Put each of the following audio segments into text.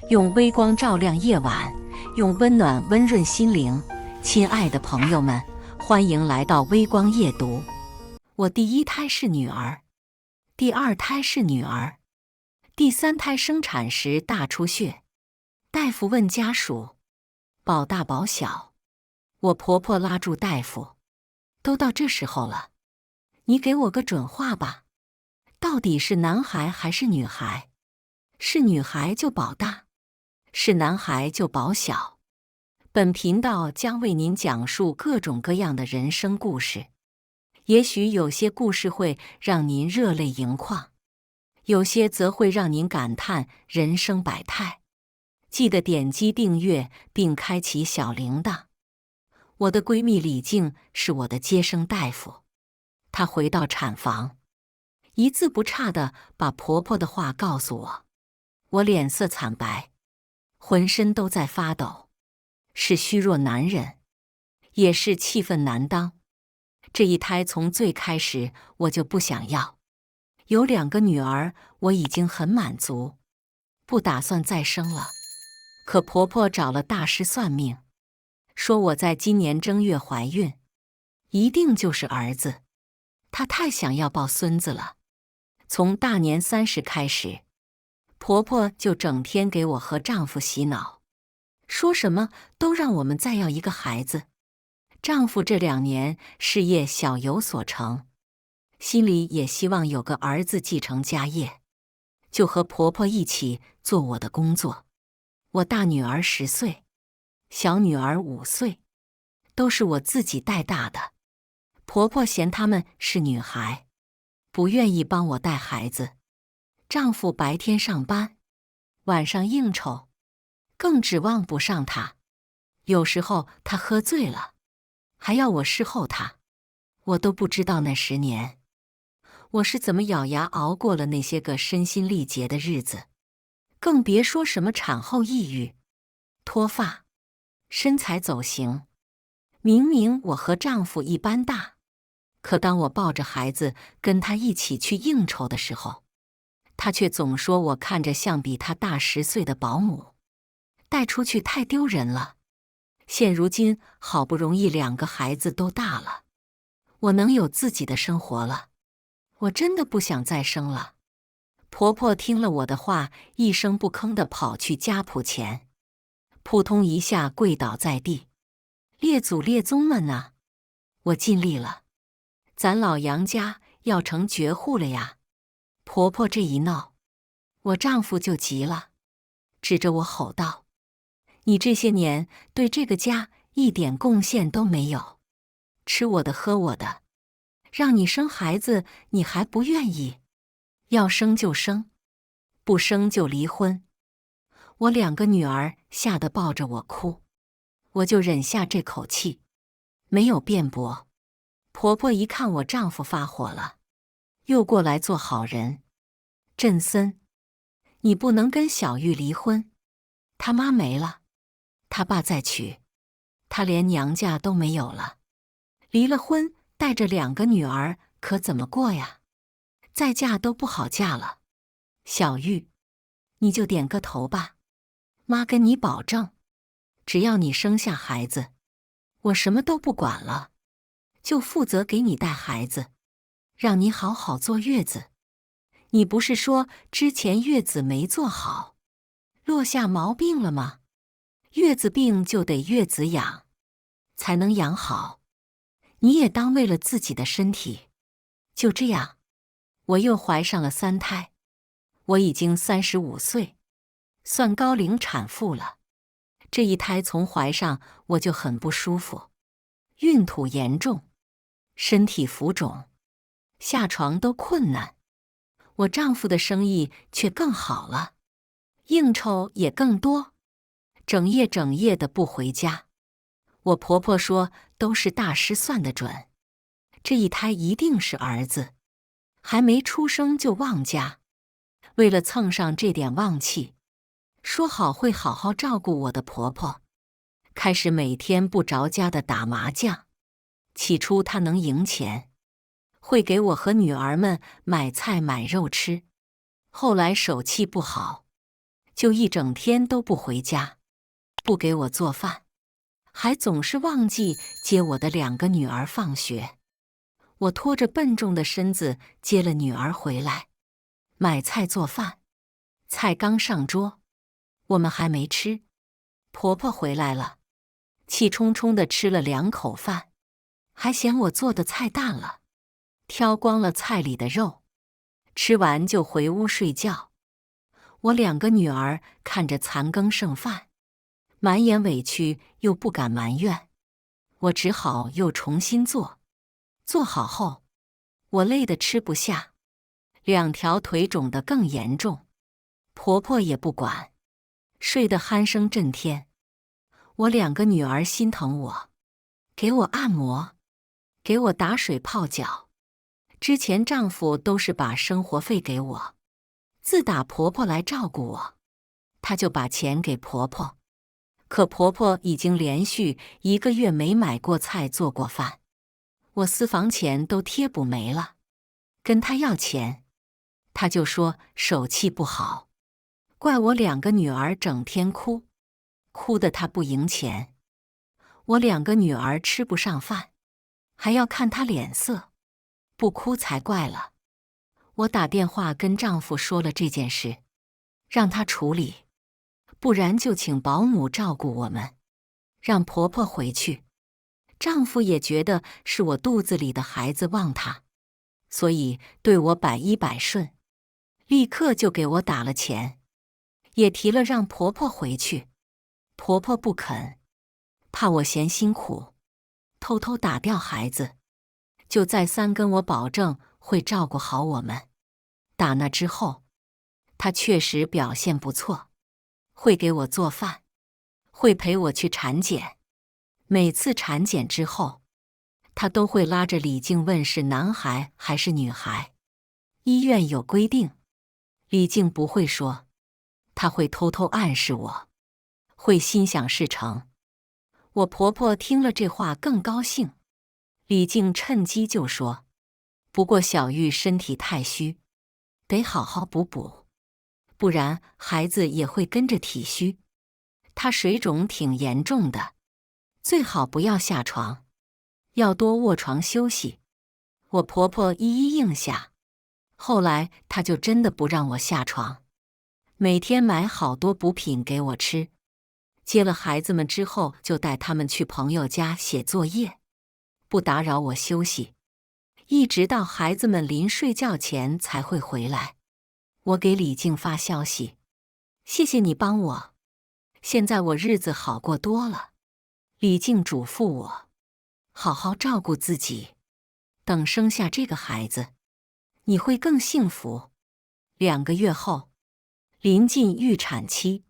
用微光照亮夜晚，用温暖温润心灵。亲爱的朋友们，欢迎来到微光夜读。我第一胎是女儿，第二胎是女儿，第三胎生产时大出血。大夫问家属：保大保小？我婆婆拉住大夫：都到这时候了，你给我个准话吧，到底是男孩还是女孩？是女孩就保大，是男孩就保小。本频道将为您讲述各种各样的人生故事，也许有些故事会让您热泪盈眶，有些则会让您感叹人生百态。记得点击订阅并开启小铃铛。我的闺蜜李静是我的接生大夫，她回到产房，一字不差地把婆婆的话告诉我。我脸色惨白，浑身都在发抖，是虚弱难忍，也是气愤难当。这一胎从最开始我就不想要，有2个女儿我已经很满足，不打算再生了。可婆婆找了大师算命，说我在今年正月怀孕，一定就是儿子。她太想要抱孙子了。从大年30开始，婆婆就整天给我和丈夫洗脑，说什么都让我们再要一个孩子。丈夫这2年事业小有所成，心里也希望有个儿子继承家业，就和婆婆一起做我的工作。我大女儿10岁，小女儿5岁，都是我自己带大的。婆婆嫌她们是女孩，不愿意帮我带孩子。丈夫白天上班，晚上应酬，更指望不上他。有时候他喝醉了，还要我侍候他。我都不知道那10年，我是怎么咬牙熬过了那些个身心力竭的日子。更别说什么产后抑郁、脱发、身材走形。明明我和丈夫一般大，可当我抱着孩子跟他一起去应酬的时候，他却总说我看着像比他大10岁的保姆，带出去太丢人了。现如今好不容易2个孩子都大了，我能有自己的生活了，我真的不想再生了。婆婆听了我的话，一声不吭地跑去家谱前，扑通一下跪倒在地：列祖列宗们啊，我尽力了，咱老杨家要成绝户了呀。婆婆这一闹，我丈夫就急了，指着我吼道：你这些年对这个家一点贡献都没有，吃我的喝我的，让你生孩子你还不愿意，要生就生，不生就离婚。我2个女儿吓得抱着我哭，我就忍下这口气，没有辩驳。婆婆一看我丈夫发火了，又过来做好人：振森，你不能跟小玉离婚，他妈没了，他爸再娶，他连娘家都没有了，离了婚带着2个女儿可怎么过呀？再嫁都不好嫁了。小玉，你就点个头吧，妈跟你保证，只要你生下孩子，我什么都不管了，就负责给你带孩子，让你好好坐月子。你不是说之前月子没做好，落下毛病了吗？月子病就得月子养，才能养好。你也当为了自己的身体。就这样，我又怀上了3胎。我已经35岁，算高龄产妇了。这一胎从怀上我就很不舒服，孕吐严重，身体浮肿，下床都困难。我丈夫的生意却更好了，应酬也更多，整夜的不回家。我婆婆说都是大师算得准，这一胎一定是儿子，还没出生就妄家。为了蹭上这点旺气，说好会好好照顾我的婆婆，开始每天不着家的打麻将。起初她能赢钱，会给我和女儿们买菜买肉吃。后来手气不好，就一整天都不回家，不给我做饭，还总是忘记接我的2个女儿放学。我拖着笨重的身子接了女儿回来，买菜做饭。菜刚上桌，我们还没吃，婆婆回来了，气冲冲地吃了2口饭，还嫌我做的菜淡了，挑光了菜里的肉，吃完就回屋睡觉。我2个女儿看着残羹剩饭，满眼委屈又不敢埋怨，我只好又重新做。做好后，我累得吃不下，2条腿肿得更严重，婆婆也不管，睡得鼾声震天。我2个女儿心疼我，给我按摩，给我打水泡脚。之前丈夫都是把生活费给我，自打婆婆来照顾我，他就把钱给婆婆。可婆婆已经连续1个月没买过菜做过饭，我私房钱都贴补没了，跟她要钱，她就说手气不好，怪我2个女儿整天哭，哭得她不赢钱。我2个女儿吃不上饭，还要看她脸色，不哭才怪了。我打电话跟丈夫说了这件事，让他处理，不然就请保姆照顾我们，让婆婆回去。丈夫也觉得是我肚子里的孩子忘他，所以对我百依百顺，立刻就给我打了钱，也提了让婆婆回去。婆婆不肯，怕我嫌辛苦，偷偷打掉孩子，就再三跟我保证会照顾好我们。打那之后，她确实表现不错，会给我做饭，会陪我去产检。每次产检之后，她都会拉着李静问是男孩还是女孩。医院有规定，李静不会说，她会偷偷暗示我，会心想事成。我婆婆听了这话更高兴，李静趁机就说，不过小玉身体太虚，得好好补补，不然孩子也会跟着体虚。她水肿挺严重的，最好不要下床，要多卧床休息。我婆婆一一应下，后来她就真的不让我下床，每天买好多补品给我吃。接了孩子们之后，就带他们去朋友家写作业，不打扰我休息，一直到孩子们临睡觉前才会回来。我给李静发消息，谢谢你帮我，现在我日子好过多了。李静嘱咐我，好好照顾自己，等生下这个孩子，你会更幸福。2个月后，临近预产期，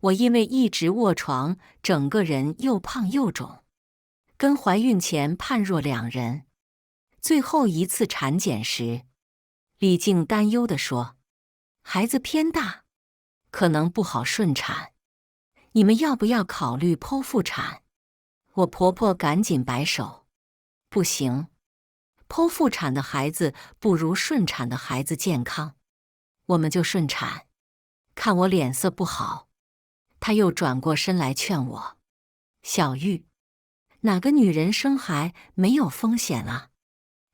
我因为一直卧床，整个人又胖又肿，跟怀孕前判若两人。最后一次产检时，李静担忧地说，孩子偏大，可能不好顺产，你们要不要考虑剖腹产？我婆婆赶紧摆手，不行，剖腹产的孩子不如顺产的孩子健康，我们就顺产。看我脸色不好，她又转过身来劝我，小玉，哪个女人生孩没有风险啊？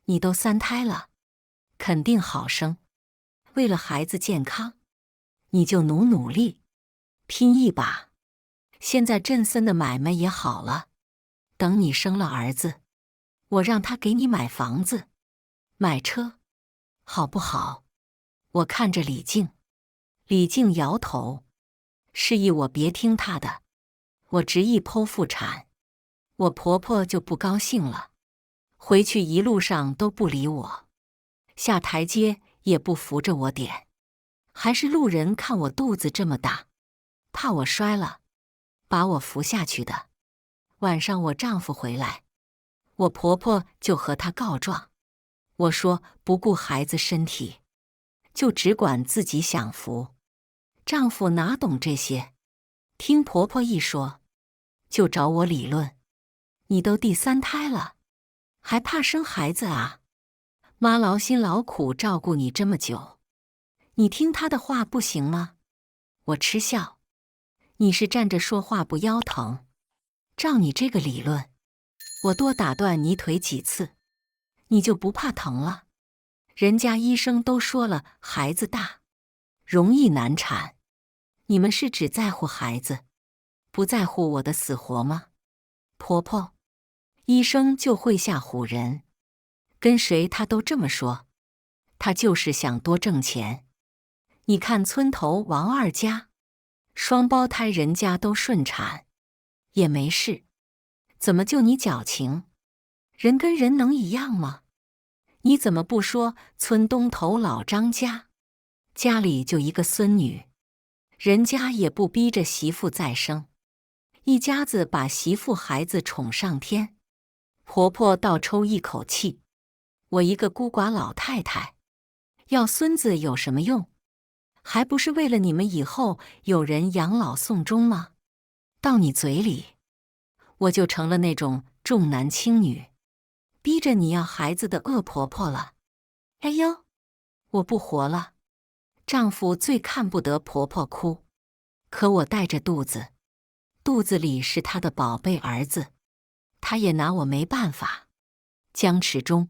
你都3胎了，肯定好生。为了孩子健康，你就努力，拼一把。现在振森的买卖也好了，等你生了儿子，我让他给你买房子，买车，好不好？我看着李静，李静摇头，示意我别听他的。我执意剖腹产，我婆婆就不高兴了，回去一路上都不理我，下台阶也不扶着我点，还是路人看我肚子这么大，怕我摔了，把我扶下去的。晚上我丈夫回来，我婆婆就和他告状，我说不顾孩子身体，就只管自己享福。丈夫哪懂这些，听婆婆一说，就找我理论，你都第3胎了，还怕生孩子啊？妈劳心劳苦照顾你这么久，你听她的话不行吗？我嗤笑：“你是站着说话不腰疼？照你这个理论，我多打断你腿几次，你就不怕疼了？人家医生都说了，孩子大，容易难产。你们是只在乎孩子，不在乎我的死活吗？”婆婆，医生就会吓唬人，跟谁他都这么说，他就是想多挣钱。你看村头王二家，双胞胎人家都顺产，也没事，怎么就你矫情？人跟人能一样吗？你怎么不说村东头老张家，家里就一个孙女，人家也不逼着媳妇再生，一家子把媳妇孩子宠上天。婆婆倒抽一口气，我一个孤寡老太太，要孙子有什么用？还不是为了你们以后有人养老送终吗？到你嘴里，我就成了那种重男轻女，逼着你要孩子的恶婆婆了。哎呦，我不活了！丈夫最看不得婆婆哭，可我带着肚子，肚子里是他的宝贝儿子，他也拿我没办法。僵持中，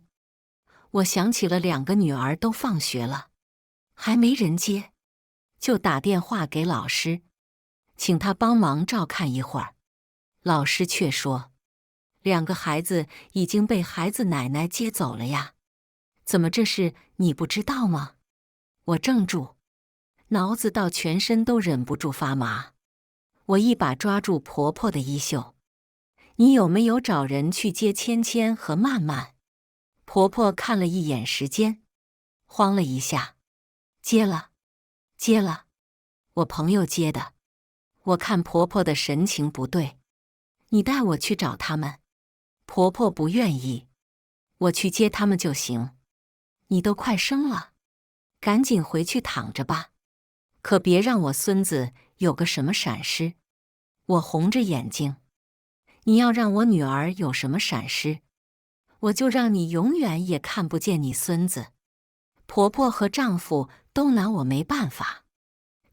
我想起了2个女儿都放学了，还没人接，就打电话给老师，请他帮忙照看一会儿。老师却说，2个孩子已经被孩子奶奶接走了呀。怎么这事你不知道吗？我怔住，脑子到全身都忍不住发麻。我一把抓住婆婆的衣袖：“你有没有找人去接芊芊和曼曼？”婆婆看了一眼时间，慌了一下：“接了，接了，我朋友接的。”我看婆婆的神情不对：“你带我去找他们。”婆婆不愿意：“我去接他们就行。你都快生了，赶紧回去躺着吧，可别让我孙子有个什么闪失。”我红着眼睛：“你要让我女儿有什么闪失，我就让你永远也看不见你孙子。”婆婆和丈夫都拿我没办法，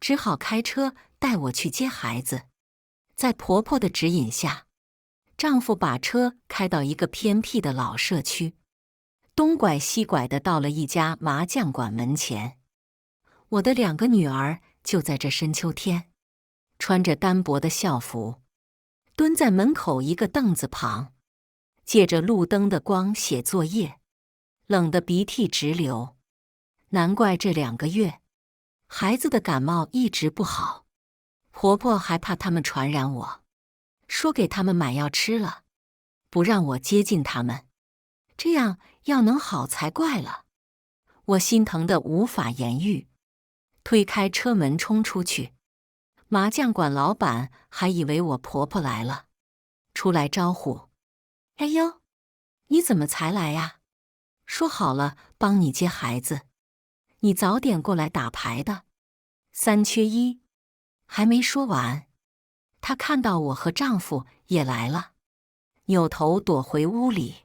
只好开车带我去接孩子。在婆婆的指引下，丈夫把车开到一个偏僻的老社区，东拐西拐的到了一家麻将馆门前。我的2个女儿就在这深秋天，穿着单薄的校服，蹲在门口一个凳子旁，借着路灯的光写作业，冷得鼻涕直流。难怪这2个月，孩子的感冒一直不好。婆婆还怕他们传染我，说给他们买药吃了，不让我接近他们，这样药能好才怪了。我心疼得无法言喻，推开车门冲出去。麻将馆老板还以为我婆婆来了，出来招呼：“哎呦，你怎么才来呀？说好了帮你接孩子，你早点过来打牌的，3缺1。”还没说完，她看到我和丈夫也来了，扭头躲回屋里。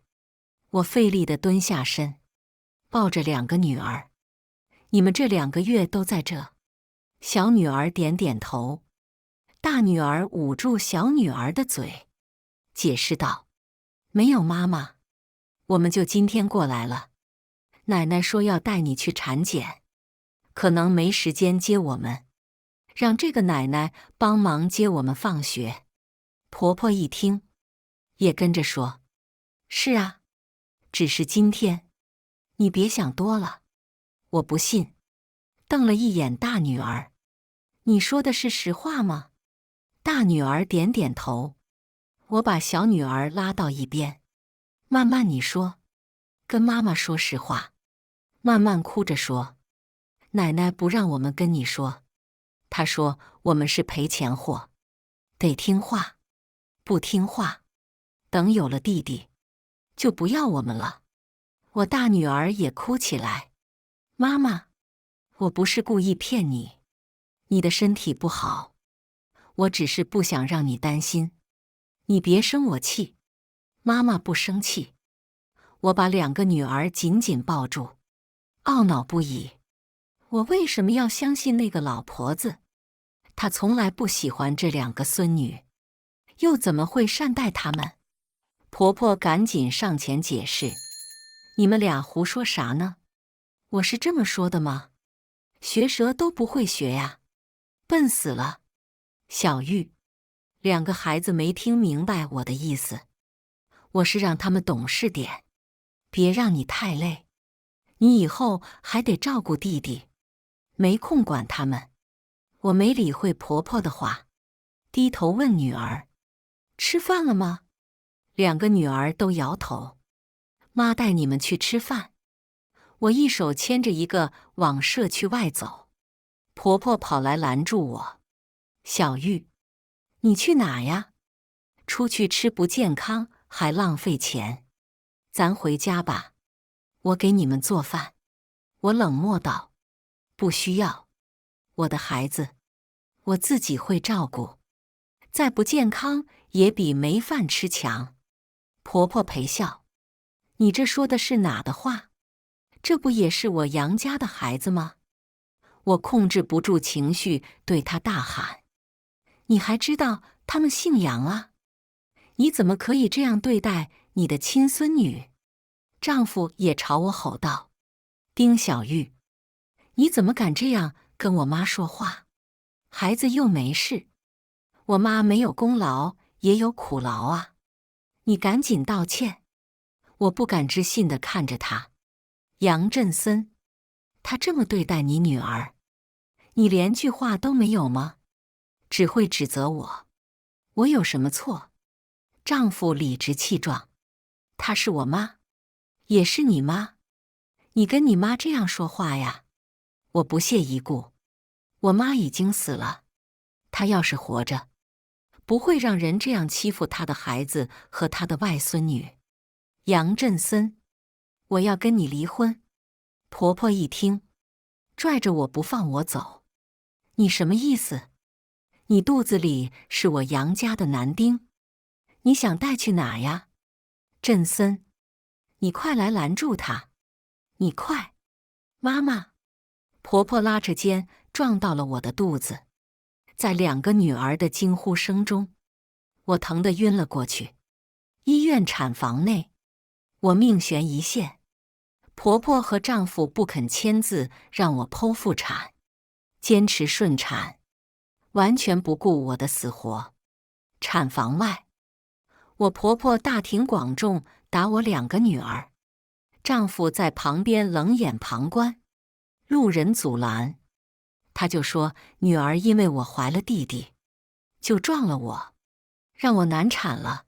我费力地蹲下身，抱着2个女儿：“你们这2个月都在这？”小女儿点点头，大女儿捂住小女儿的嘴，解释道：“没有妈妈，我们就今天过来了。奶奶说要带你去产检，可能没时间接我们，让这个奶奶帮忙接我们放学。”婆婆一听，也跟着说：“是啊，只是今天，你别想多了。”我不信，瞪了一眼大女儿：“你说的是实话吗？”大女儿点点头。我把小女儿拉到一边：“曼曼，你说，跟妈妈说实话。”曼曼哭着说：“奶奶不让我们跟你说，她说我们是赔钱货，得听话，不听话，等有了弟弟，就不要我们了。”我大女儿也哭起来：“妈妈，我不是故意骗你，你的身体不好，我只是不想让你担心，你别生我气。”妈妈不生气。我把2个女儿紧紧抱住，懊恼不已。我为什么要相信那个老婆子？她从来不喜欢这2个孙女，又怎么会善待她们？婆婆赶紧上前解释：“你们俩胡说啥呢？我是这么说的吗？学舌都不会学呀，笨死了。”小玉，2个孩子没听明白我的意思，我是让他们懂事点，别让你太累。你以后还得照顾弟弟，没空管他们。我没理会婆婆的话，低头问女儿：“吃饭了吗？”2个女儿都摇头。妈带你们去吃饭。我一手牵着一个往社区外走，婆婆跑来拦住我：“小玉，你去哪呀？出去吃不健康，还浪费钱。咱回家吧，我给你们做饭。”我冷漠道：“不需要，我的孩子，我自己会照顾。再不健康，也比没饭吃强。”婆婆陪笑：“你这说的是哪的话？这不也是我杨家的孩子吗？”我控制不住情绪，对她大喊：“你还知道他们姓杨啊？你怎么可以这样对待你的亲孙女？”丈夫也朝我吼道：“丁小玉，你怎么敢这样跟我妈说话？孩子又没事，我妈没有功劳也有苦劳啊！你赶紧道歉！”我不敢置信地看着他：“杨振森，他这么对待你女儿，你连句话都没有吗？只会指责我，我有什么错？”丈夫理直气壮：“她是我妈，也是你妈，你跟你妈这样说话呀？”我不屑一顾：“我妈已经死了，她要是活着，不会让人这样欺负她的孩子和她的外孙女。”杨振森，我要跟你离婚。婆婆一听，拽着我不放我走：“你什么意思？你肚子里是我杨家的男丁，你想带去哪呀？”振森，你快来拦住他！你快！妈妈！婆婆拉着肩撞到了我的肚子，在2个女儿的惊呼声中，我疼得晕了过去。医院产房内，我命悬一线，婆婆和丈夫不肯签字让我剖腹产，坚持顺产，完全不顾我的死活。产房外，我婆婆大庭广众打我2个女儿，丈夫在旁边冷眼旁观，路人阻拦，他就说女儿因为我怀了弟弟，就撞了我，让我难产了。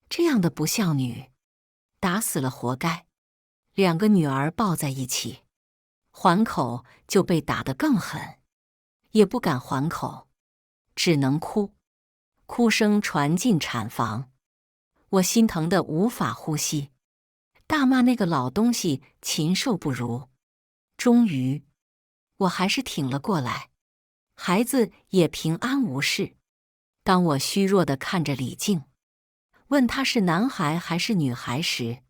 这样的不孝女，打死了活该。2个女儿抱在一起，还口就被打得更狠，也不敢还口，只能哭。哭声传进产房，我心疼得无法呼吸，大骂那个老东西禽兽不如。终于，我还是挺了过来，孩子也平安无事。当我虚弱地看着李静，问他是男孩还是女孩时，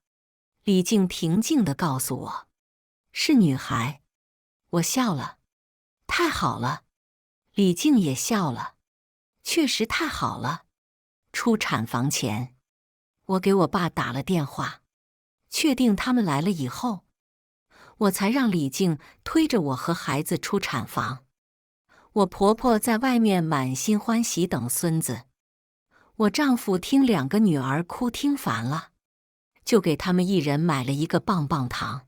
李静平静地告诉我，是女孩。我笑了，太好了。李静也笑了，确实太好了。出产房前，我给我爸打了电话，确定他们来了以后，我才让李静推着我和孩子出产房。我婆婆在外面满心欢喜等孙子，我丈夫听2个女儿哭听烦了，就给他们一人买了一个棒棒糖。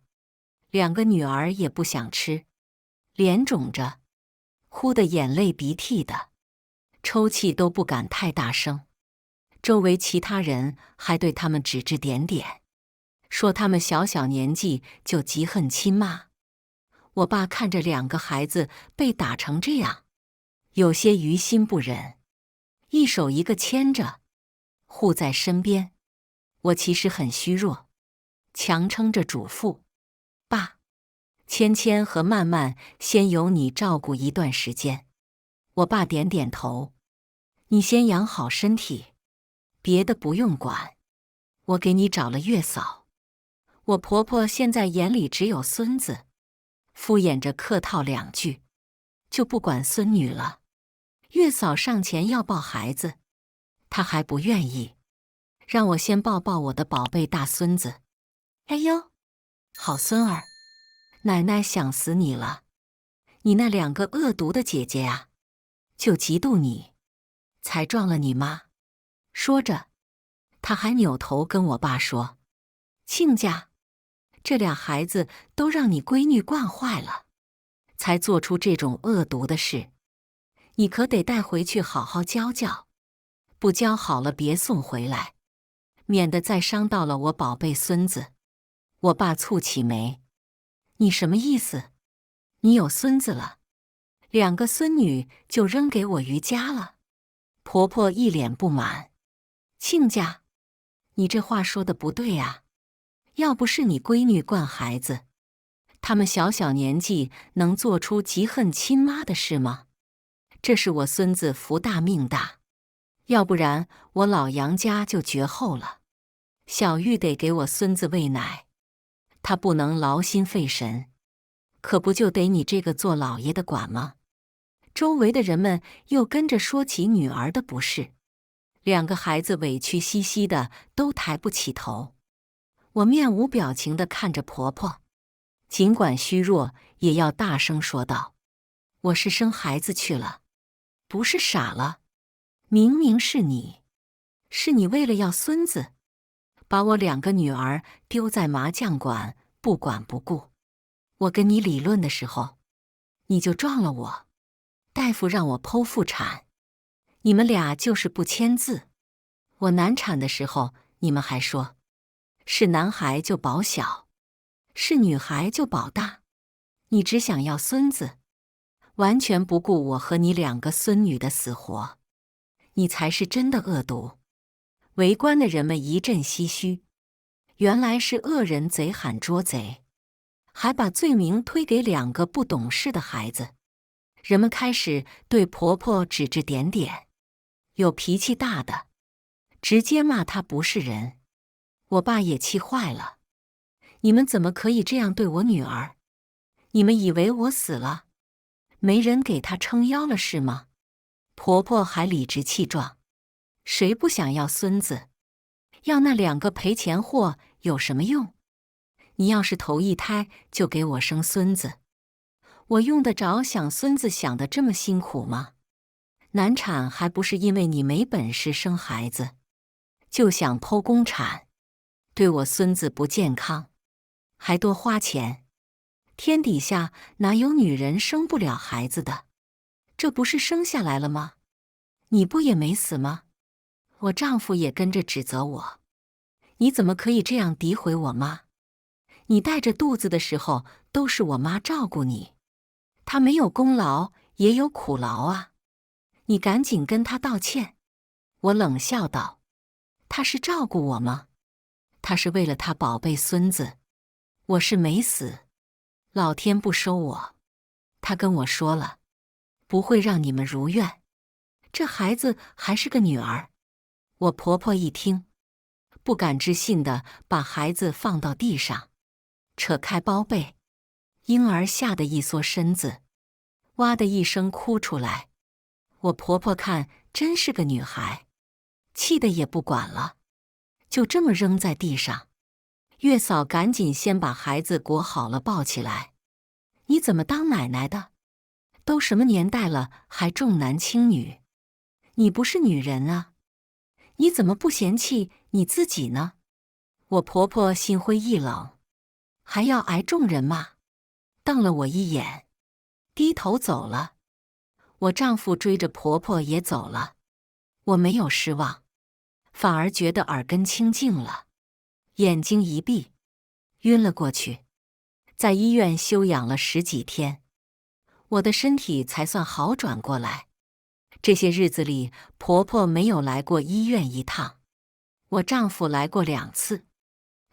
2个女儿也不想吃，脸肿着，哭得眼泪鼻涕的，抽泣都不敢太大声。周围其他人还对他们指指点点，说他们小小年纪就嫉恨亲妈。我爸看着2个孩子被打成这样，有些于心不忍，一手一个牵着，护在身边。我其实很虚弱，强撑着嘱咐：“爸，芊芊和曼曼先由你照顾一段时间。”我爸点点头：“你先养好身体，别的不用管，我给你找了月嫂。”我婆婆现在眼里只有孙子，敷衍着客套2句，就不管孙女了。月嫂上前要抱孩子，她还不愿意，让我先抱抱我的宝贝大孙子。哎呦，好孙儿，奶奶想死你了！你那两个恶毒的姐姐呀，就嫉妒你，才撞了你妈。说着，她还扭头跟我爸说：“亲家，这俩孩子都让你闺女惯坏了，才做出这种恶毒的事。你可得带回去好好教教，不教好了别送回来，免得再伤到了我宝贝孙子。”我爸蹙起眉：“你什么意思？你有孙子了，两个孙女就扔给我余家了？”婆婆一脸不满：“亲家，你这话说的不对啊！要不是你闺女惯孩子，他们小小年纪能做出极恨亲妈的事吗？这是我孙子福大命大，要不然我老杨家就绝后了。小玉得给我孙子喂奶，他不能劳心费神，可不就得你这个做老爷的管吗？”周围的人们又跟着说起女儿的不是，两个孩子委屈兮兮的都抬不起头。我面无表情地看着婆婆，尽管虚弱，也要大声说道：“我是生孩子去了，不是傻了。明明是你为了要孙子，把我两个女儿丢在麻将馆，不管不顾。我跟你理论的时候，你就撞了我。大夫让我剖腹产，你们俩就是不签字。我难产的时候，你们还说是男孩就保小，是女孩就保大。你只想要孙子，完全不顾我和你两个孙女的死活。你才是真的恶毒。”围观的人们一阵唏嘘，原来是恶人贼喊捉贼，还把罪名推给两个不懂事的孩子。人们开始对婆婆指指点点，有脾气大的直接骂她不是人。我爸也气坏了：“你们怎么可以这样对我女儿？你们以为我死了，没人给她撑腰了是吗？”婆婆还理直气壮：“谁不想要孙子？要那两个赔钱货有什么用？你要是头一胎就给我生孙子，我用得着想孙子想得这么辛苦吗？难产还不是因为你没本事生孩子，就想剖宫产，对我孙子不健康，还多花钱。天底下哪有女人生不了孩子的？这不是生下来了吗？你不也没死吗？”我丈夫也跟着指责我：“你怎么可以这样诋毁我妈？你带着肚子的时候都是我妈照顾你，她没有功劳也有苦劳啊！你赶紧跟她道歉。”我冷笑道：“她是照顾我吗？她是为了她宝贝孙子。我是没死，老天不收我。她跟我说了，不会让你们如愿。这孩子还是个女儿。”我婆婆一听，不敢置信地把孩子放到地上，扯开包被，婴儿吓得一缩身子，哇的一声哭出来。我婆婆看真是个女孩，气得也不管了，就这么扔在地上。月嫂赶紧先把孩子裹好了抱起来：“你怎么当奶奶的？都什么年代了，还重男轻女？你不是女人啊？你怎么不嫌弃你自己呢？”我婆婆心灰意冷：“还要挨众人骂？”瞪了我一眼，低头走了。我丈夫追着婆婆也走了。我没有失望，反而觉得耳根清净了，眼睛一闭，晕了过去。在医院休养了10几天，我的身体才算好转过来。这些日子里，婆婆没有来过医院一趟，我丈夫来过2次，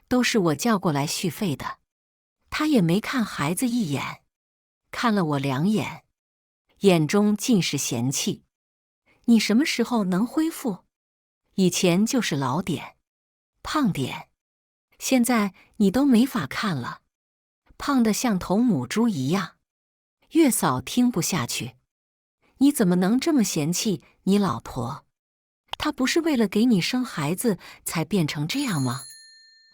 都是我叫过来续费的。他也没看孩子一眼，看了我2眼，眼中尽是嫌弃：“你什么时候能恢复？以前就是老点，胖点，现在你都没法看了，胖得像头母猪一样。”月嫂听不下去：“你怎么能这么嫌弃你老婆？她不是为了给你生孩子才变成这样吗？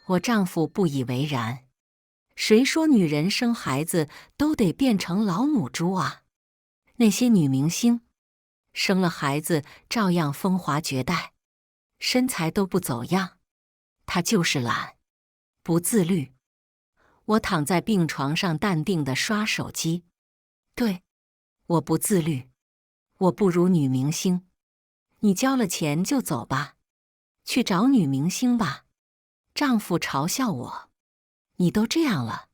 我丈夫不以为然。谁说女人生孩子都得变成老母猪啊？那些女明星生了孩子照样风华绝代，身材都不走样。她就是懒，不自律。我躺在病床上淡定地刷手机。对，我不自律，我不如女明星。你交了钱就走吧，去找女明星吧。丈夫嘲笑我，你都这样了，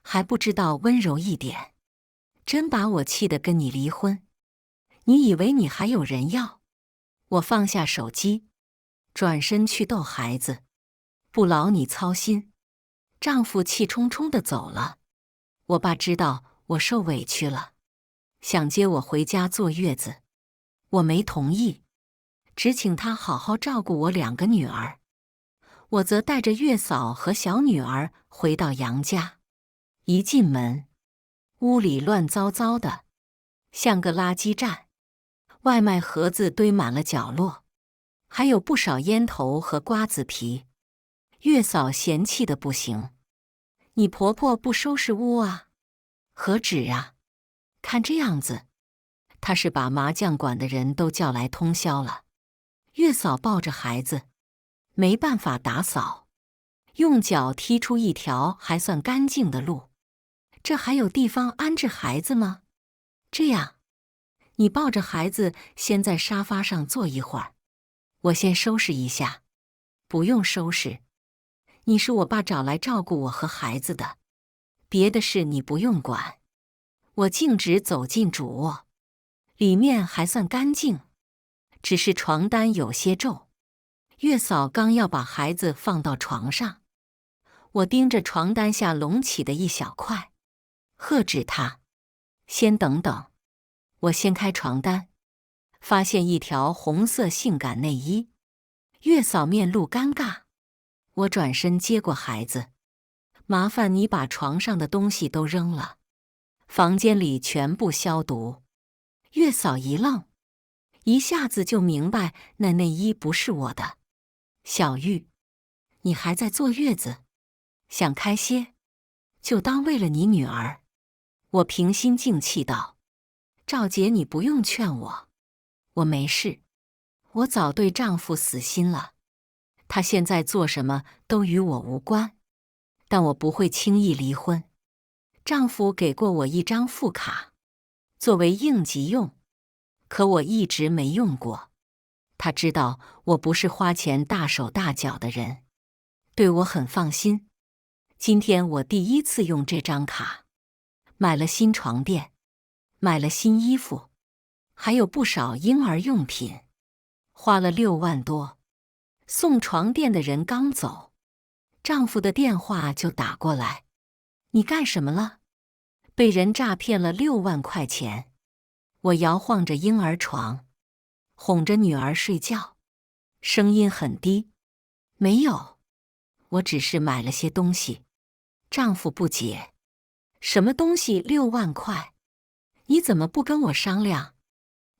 还不知道温柔一点，真把我气得跟你离婚。你以为你还有人要？我放下手机，转身去逗孩子，不劳你操心。丈夫气冲冲地走了。我爸知道我受委屈了，想接我回家坐月子，我没同意，只请他好好照顾我2个女儿。我则带着月嫂和小女儿回到杨家。一进门，屋里乱糟糟的，像个垃圾站。外卖盒子堆满了角落，还有不少烟头和瓜子皮。月嫂嫌弃的不行：“你婆婆不收拾屋啊？何止啊！看这样子，她是把麻将馆的人都叫来通宵了。”月嫂抱着孩子，没办法打扫，用脚踢出一条还算干净的路。这还有地方安置孩子吗？这样，你抱着孩子先在沙发上坐一会儿，我先收拾一下。不用收拾，你是我爸找来照顾我和孩子的，别的事你不用管。我径直走进主卧，里面还算干净，只是床单有些皱。月嫂刚要把孩子放到床上，我盯着床单下隆起的一小块，喝止她：“先等等。”我掀开床单，发现一条红色性感内衣。月嫂面露尴尬。我转身接过孩子：“麻烦你把床上的东西都扔了，房间里全部消毒。”月嫂一愣，一下子就明白那内衣不是我的。小玉，你还在坐月子，想开些，就当为了你女儿。我平心静气道：“赵姐，你不用劝我，我没事。我早对丈夫死心了，他现在做什么都与我无关，但我不会轻易离婚。丈夫给过我一张副卡，作为应急用，可我一直没用过。他知道我不是花钱大手大脚的人，对我很放心。今天我第一次用这张卡，买了新床垫，买了新衣服，还有不少婴儿用品，花了6万多。送床垫的人刚走，丈夫的电话就打过来：“你干什么了？被人诈骗了6万块钱。”我摇晃着婴儿床，哄着女儿睡觉，声音很低：“没有，我只是买了些东西。”丈夫不解：“什么东西6万块？你怎么不跟我商量？”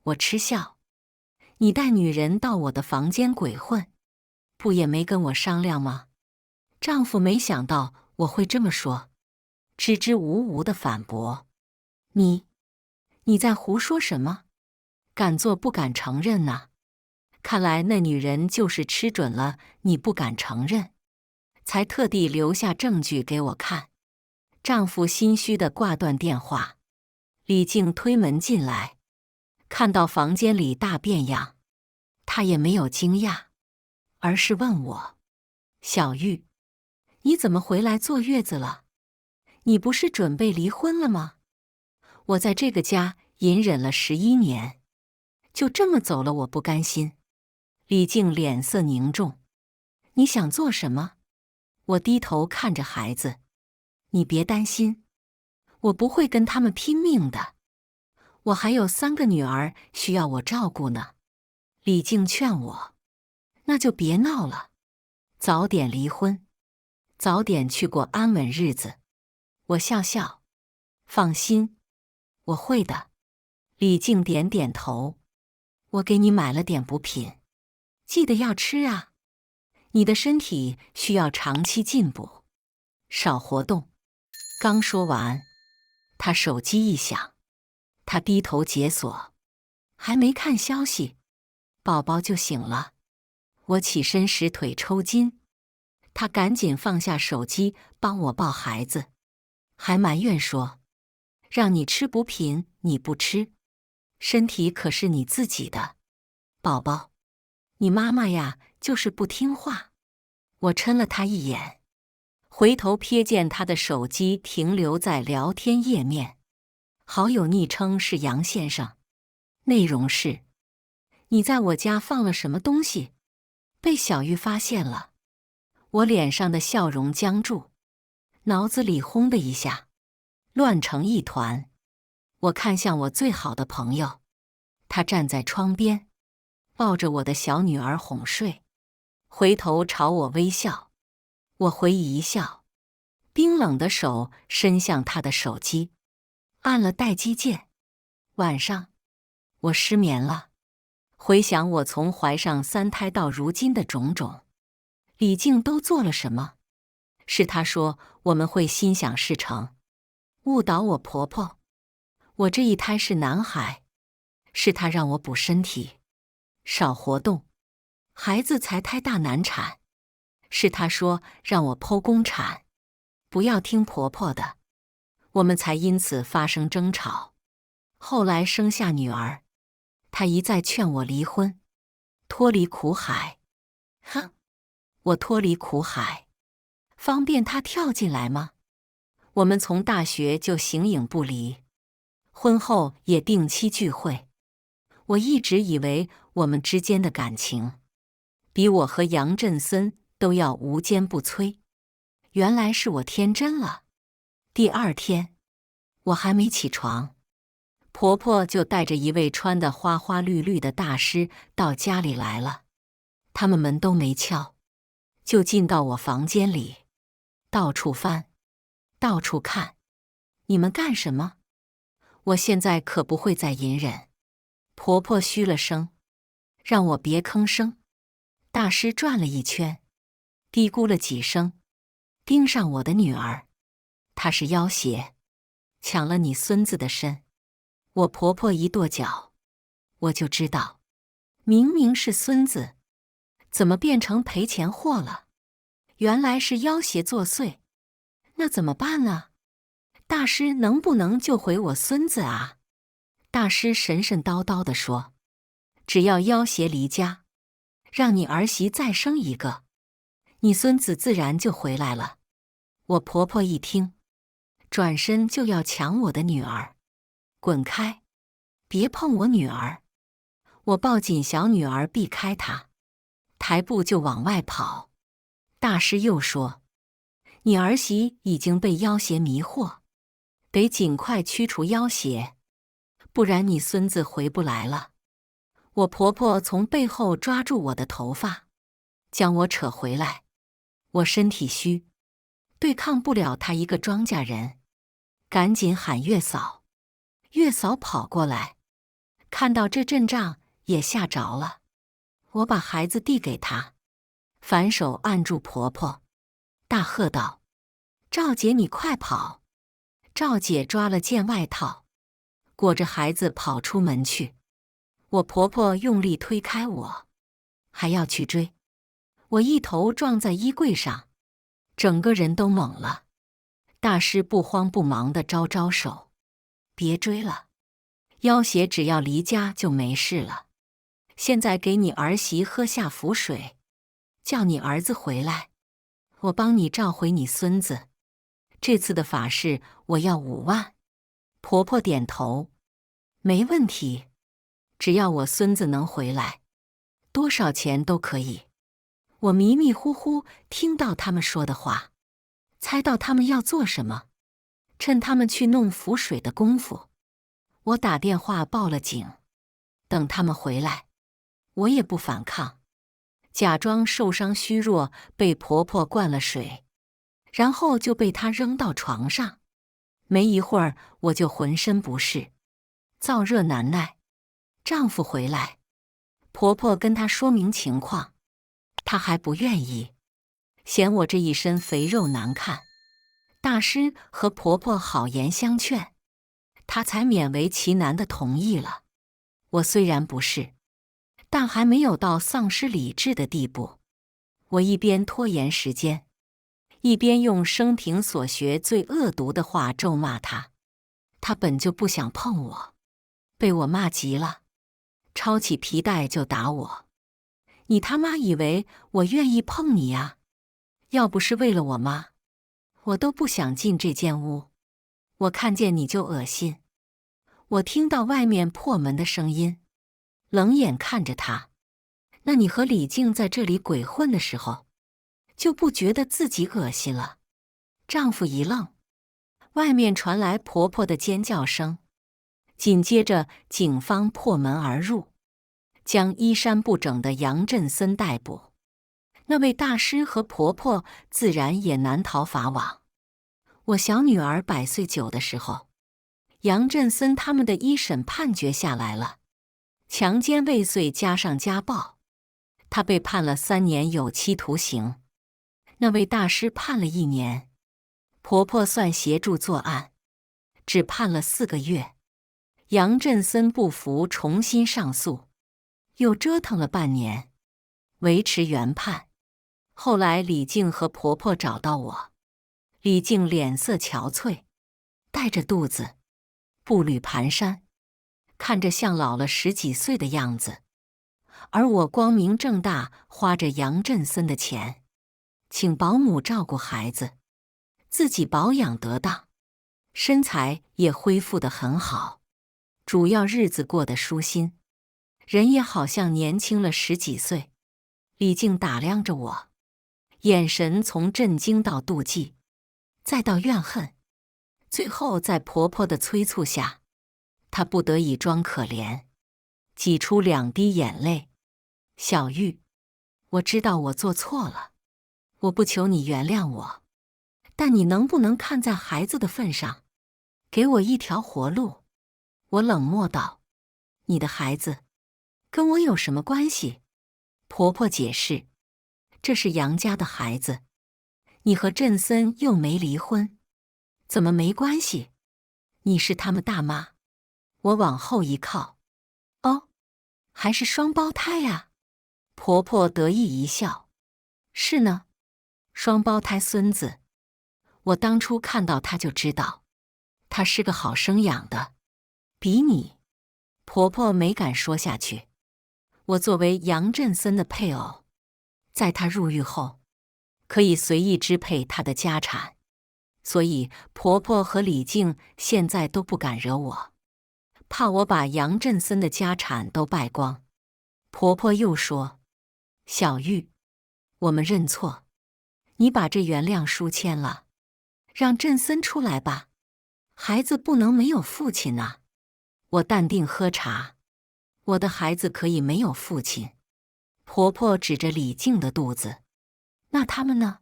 我嗤笑：“你带女人到我的房间鬼混，不也没跟我商量吗？”丈夫没想到我会这么说，支支吾吾地反驳：“你在胡说什么？敢做不敢承认呢？看来那女人就是吃准了你不敢承认，才特地留下证据给我看。”丈夫心虚地挂断电话。李静推门进来，看到房间里大变样，她也没有惊讶，而是问我：“小玉，你怎么回来坐月子了？你不是准备离婚了吗？我在这个家隐忍了11年，就这么走了，我不甘心。”李静脸色凝重：“你想做什么？”我低头看着孩子：“你别担心，我不会跟他们拼命的。我还有3个女儿需要我照顾呢。”李静劝我：“那就别闹了，早点离婚，早点去过安稳日子。”我笑笑：“放心，我会的。”李静点点头。我给你买了点补品，记得要吃啊。你的身体需要长期进补，少活动。刚说完，他手机一响，他低头解锁，还没看消息，宝宝就醒了。我起身使腿抽筋，他赶紧放下手机帮我抱孩子，还埋怨说：“让你吃补品你不吃，身体可是你自己的，宝宝，你妈妈呀就是不听话。”我嗔了他一眼，回头瞥见他的手机停留在聊天页面，好友昵称是杨先生，内容是：你在我家放了什么东西？被小玉发现了。我脸上的笑容僵住，脑子里轰的一下，乱成一团。我看向我最好的朋友，他站在窗边，抱着我的小女儿哄睡，回头朝我微笑。我回以一笑，冰冷的手伸向他的手机，按了待机键。晚上，我失眠了，回想我从怀上3胎到如今的种种，李静都做了什么？是她说我们会心想事成，误导我婆婆。我这一胎是男孩，是她让我补身体，少活动，孩子才胎大难产。是她说让我剖宫产，不要听婆婆的，我们才因此发生争吵。后来生下女儿，她一再劝我离婚，脱离苦海。哼，我脱离苦海，方便她跳进来吗？我们从大学就形影不离，婚后也定期聚会。我一直以为我们之间的感情，比我和杨振森都要无坚不摧，原来是我天真了。第二天，我还没起床，婆婆就带着一位穿得花花绿绿的大师到家里来了。他们门都没敲，就进到我房间里，到处翻，到处看。你们干什么？我现在可不会再隐忍。婆婆嘘了声，让我别吭声。大师转了一圈，嘀咕了几声，盯上我的女儿。她是要挟，抢了你孙子的身。我婆婆一跺脚，我就知道，明明是孙子，怎么变成赔钱货了？原来是要挟作祟。那怎么办呢？大师能不能救回我孙子啊？大师神神叨叨地说，只要要挟离家，让你儿媳再生一个，你孙子自然就回来了。我婆婆一听，转身就要抢我的女儿。滚开，别碰我女儿！我抱紧小女儿避开她，抬步就往外跑。大师又说，你儿媳已经被要挟迷惑，得尽快驱除要挟，不然你孙子回不来了。我婆婆从背后抓住我的头发，将我扯回来。我身体虚，对抗不了她一个庄稼人，赶紧喊月嫂。月嫂跑过来，看到这阵仗也吓着了。我把孩子递给她，反手按住婆婆，大喝道：赵姐，你快跑！赵姐抓了件外套，裹着孩子跑出门去。我婆婆用力推开我，还要去追。我一头撞在衣柜上，整个人都懵了。大师不慌不忙地招招手，别追了，要挟只要离家就没事了。现在给你儿媳喝下符水，叫你儿子回来，我帮你召回你孙子。这次的法事我要5万。婆婆点头，没问题，只要我孙子能回来，多少钱都可以。我迷迷糊糊听到他们说的话，猜到他们要做什么。趁他们去弄符水的功夫，我打电话报了警。等他们回来，我也不反抗，假装受伤虚弱，被婆婆灌了水，然后就被她扔到床上。没一会儿我就浑身不适，燥热难耐，丈夫回来，婆婆跟她说明情况，她还不愿意，嫌我这一身肥肉难看。大师和婆婆好言相劝，她才勉为其难地同意了。我虽然不是，但还没有到丧失理智的地步。我一边拖延时间，一边用生平所学最恶毒的话咒骂她。她本就不想碰我，被我骂急了，抄起皮带就打我。你他妈以为我愿意碰你呀？要不是为了我妈，我都不想进这间屋。我看见你就恶心。我听到外面破门的声音，冷眼看着他。那你和李静在这里鬼混的时候，就不觉得自己恶心了？丈夫一愣，外面传来婆婆的尖叫声，紧接着警方破门而入，将衣衫不整的杨振森逮捕。那位大师和婆婆自然也难逃法网。我小女儿100岁9的时候，杨振森他们的一审判决下来了，强奸未遂加上家暴，他被判了3年有期徒刑。那位大师判了1年，婆婆算协助作案，只判了4个月。杨振森不服，重新上诉，又折腾了半年，维持原判。后来李静和婆婆找到我，李静脸色憔悴，带着肚子，步履蹒跚，看着像老了10几岁的样子。而我光明正大花着杨振森的钱，请保姆照顾孩子，自己保养得当，身材也恢复得很好，主要日子过得舒心，人也好像年轻了10几岁。李静打量着我，眼神从震惊到妒忌，再到怨恨，最后在婆婆的催促下，她不得已装可怜，挤出2滴眼泪。小玉，我知道我做错了，我不求你原谅我，但你能不能看在孩子的份上，给我一条活路？我冷漠道：你的孩子跟我有什么关系？婆婆解释，这是杨家的孩子，你和振森又没离婚，怎么没关系？你是他们大妈。我往后一靠，哦，还是双胞胎呀。婆婆得意一笑，是呢，双胞胎孙子。我当初看到他就知道，他是个好生养的，比你。婆婆没敢说下去。我作为杨振森的配偶，在他入狱后，可以随意支配他的家产，所以婆婆和李静现在都不敢惹我，怕我把杨振森的家产都败光。婆婆又说：小玉，我们认错，你把这原谅书签了，让振森出来吧，孩子不能没有父亲啊。我淡定喝茶，我的孩子可以没有父亲。婆婆指着李静的肚子，那他们呢？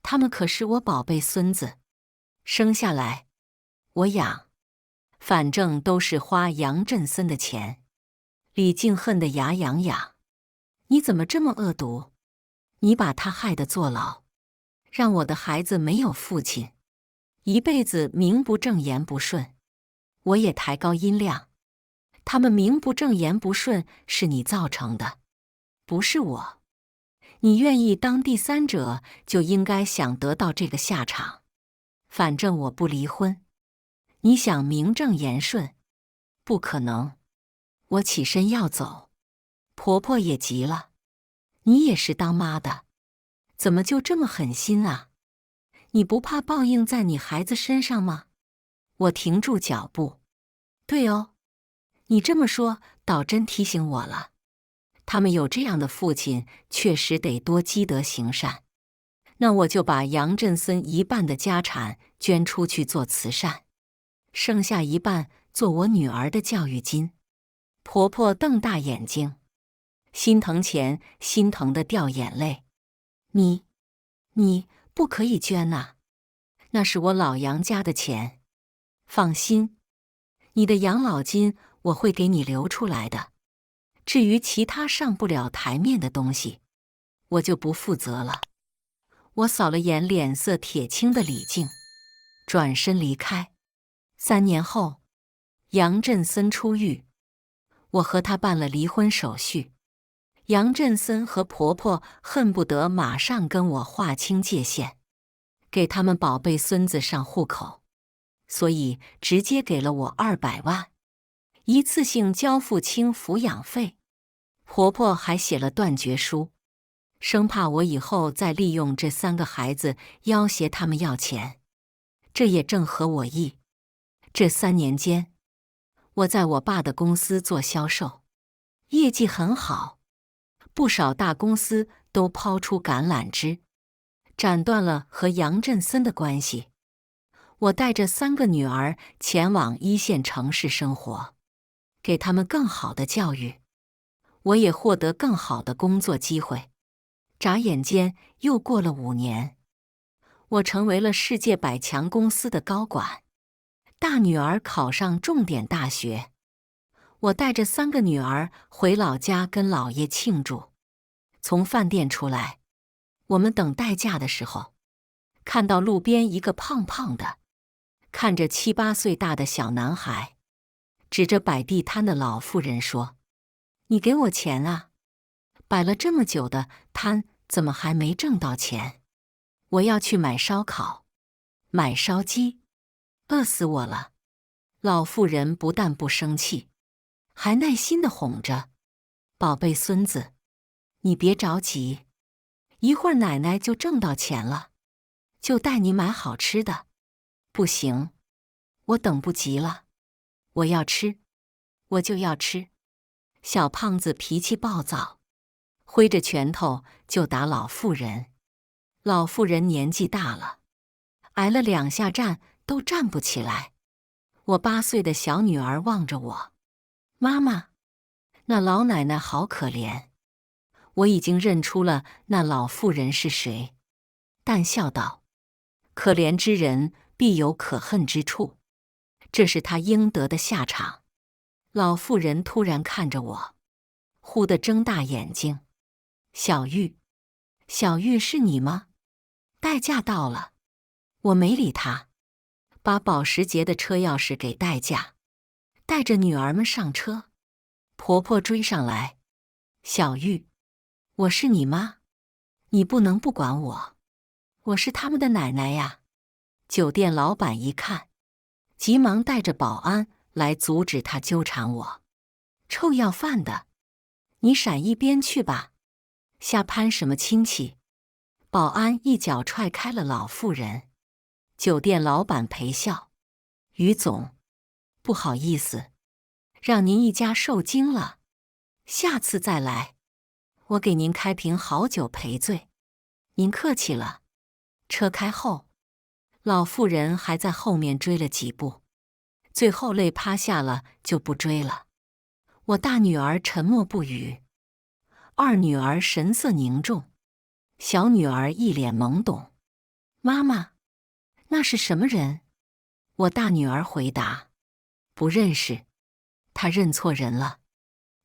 他们可是我宝贝孙子，生下来我养，反正都是花杨振森的钱。李静恨得牙痒痒，你怎么这么恶毒？你把他害得坐牢，让我的孩子没有父亲，一辈子名不正言不顺。我也抬高音量，他们名不正言不顺是你造成的，不是我。你愿意当第三者，就应该想得到这个下场。反正我不离婚，你想名正言顺，不可能。我起身要走，婆婆也急了，你也是当妈的，怎么就这么狠心啊？你不怕报应在你孩子身上吗？我停住脚步，对哦，你这么说倒真提醒我了，他们有这样的父亲，确实得多积德行善。那我就把杨振森一半的家产捐出去做慈善，剩下一半做我女儿的教育金。婆婆瞪大眼睛，心疼钱心疼得掉眼泪。你不可以捐呐，那是我老杨家的钱。放心，你的养老金我会给你留出来的，至于其他上不了台面的东西，我就不负责了。我扫了眼脸色铁青的李静，转身离开。3年后，杨振森出狱，我和他办了离婚手续。杨振森和婆婆恨不得马上跟我划清界限，给他们宝贝孙子上户口，所以直接给了我200万，一次性交付清抚养费。婆婆还写了断绝书，生怕我以后再利用这3个孩子要挟他们要钱。这也正合我意。这3年间，我在我爸的公司做销售，业绩很好，不少大公司都抛出橄榄枝，斩断了和杨振森的关系。我带着3个女儿前往1线城市生活，给他们更好的教育，我也获得更好的工作机会。眨眼间又过了5年，我成为了世界100强公司的高管，大女儿考上重点大学。我带着3个女儿回老家跟姥爷庆祝。从饭店出来，我们等代驾的时候，看到路边一个胖胖的，看着7、8岁大的小男孩，指着摆地摊的老妇人说：“你给我钱啊！摆了这么久的摊，怎么还没挣到钱？我要去买烧烤，买烧鸡，饿死我了。”老妇人不但不生气，还耐心地哄着：“宝贝孙子，你别着急，一会儿奶奶就挣到钱了，就带你买好吃的。”不行，我等不及了，我要吃，我就要吃。小胖子脾气暴躁，挥着拳头就打老妇人。老妇人年纪大了，挨了2下站都站不起来。我8岁的小女儿望着我：“妈妈，那老奶奶好可怜。”我已经认出了那老妇人是谁，淡笑道：“可怜之人必有可恨之处，这是她应得的下场。”老妇人突然看着我，忽地睁大眼睛：“小玉，小玉是你吗？代驾到了。”我没理她，把保时捷的车钥匙给代驾，带着女儿们上车。婆婆追上来：“小玉，我是你妈，你不能不管我，我是他们的奶奶呀。”酒店老板一看，急忙带着保安来阻止他纠缠我：“臭要饭的，你闪一边去吧，瞎攀什么亲戚？”保安一脚踹开了老妇人。酒店老板陪笑：“于总，不好意思，让您一家受惊了，下次再来，我给您开瓶好酒赔罪。”“您客气了。”车开后，老妇人还在后面追了几步，最后累趴下了就不追了。我大女儿沉默不语，2女儿神色凝重，小女儿一脸懵懂：“妈妈，那是什么人？”我大女儿回答：“不认识，她认错人了。”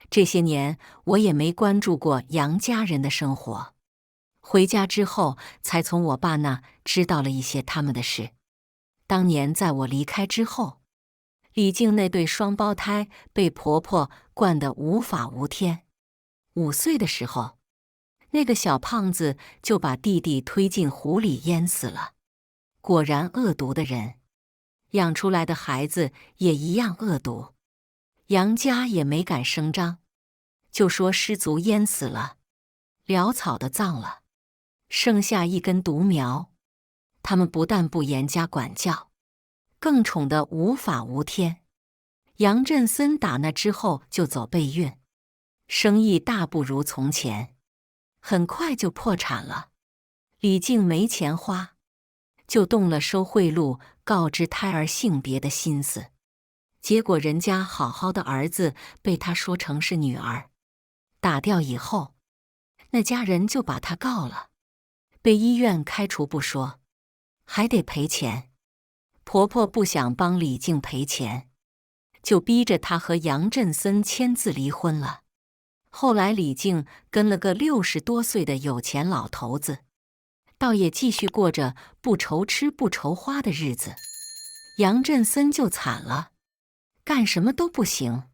这些年我也没关注过杨家人的生活，回家之后才从我爸那知道了一些他们的事。当年在我离开之后，李静那对双胞胎被婆婆惯得无法无天。5岁的时候，那个小胖子就把弟弟推进湖里淹死了。果然恶毒的人，养出来的孩子也一样恶毒。杨家也没敢声张，就说失足淹死了，潦草的葬了，剩下一根独苗。他们不但不严加管教，更宠得无法无天。杨振森打那之后就走背运，生意大不如从前，很快就破产了。李静没钱花，就动了收贿赂告知胎儿性别的心思，结果人家好好的儿子被他说成是女儿，打掉以后，那家人就把他告了，被医院开除不说，还得赔钱。婆婆不想帮李静赔钱，就逼着他和杨振森签字离婚了。后来李静跟了个60多岁的有钱老头子，倒也继续过着不愁吃不愁花的日子。杨振森就惨了，干什么都不行，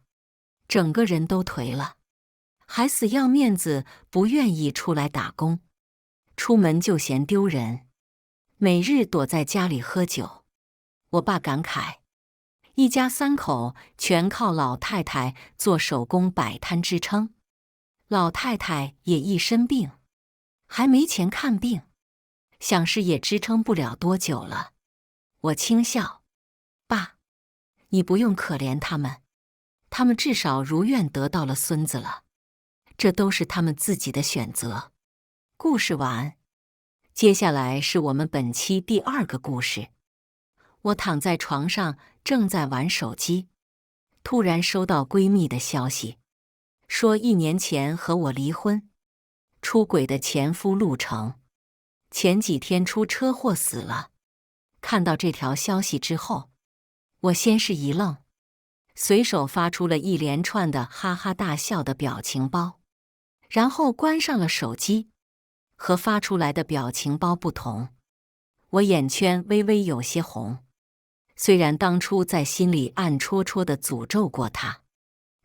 整个人都颓了，还死要面子，不愿意出来打工，出门就嫌丢人，每日躲在家里喝酒。我爸感慨，一家3口全靠老太太做手工摆摊支撑，老太太也一身病，还没钱看病，想是也支撑不了多久了。我轻笑，爸，你不用可怜他们，他们至少如愿得到了孙子了，这都是他们自己的选择。故事完。接下来是我们本期第2个故事。我躺在床上，正在玩手机，突然收到闺蜜的消息，说1年前和我离婚，出轨的前夫陆成，前几天出车祸死了。看到这条消息之后，我先是一愣，随手发出了一连串的哈哈大笑的表情包，然后关上了手机。和发出来的表情包不同，我眼圈微微有些红。虽然当初在心里暗戳戳地诅咒过他，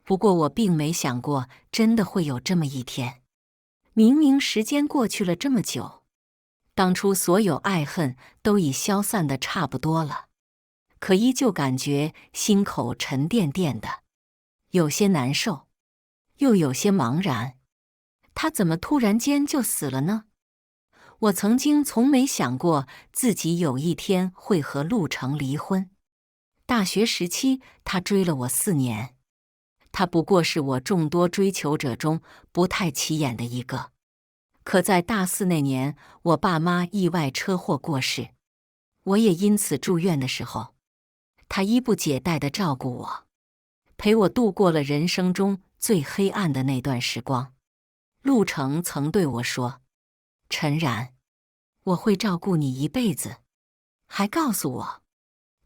不过我并没想过真的会有这么一天。明明时间过去了这么久，当初所有爱恨都已消散得差不多了，可依旧感觉心口沉甸甸的，有些难受，又有些茫然。他怎么突然间就死了呢？我曾经从没想过自己有一天会和陆成离婚。大学时期，他追了我4年，他不过是我众多追求者中不太起眼的一个。可在大4那年，我爸妈意外车祸过世，我也因此住院的时候，他衣不解带地照顾我，陪我度过了人生中最黑暗的那段时光。陆成曾对我说：“陈然，我会照顾你一辈子。”还告诉我：“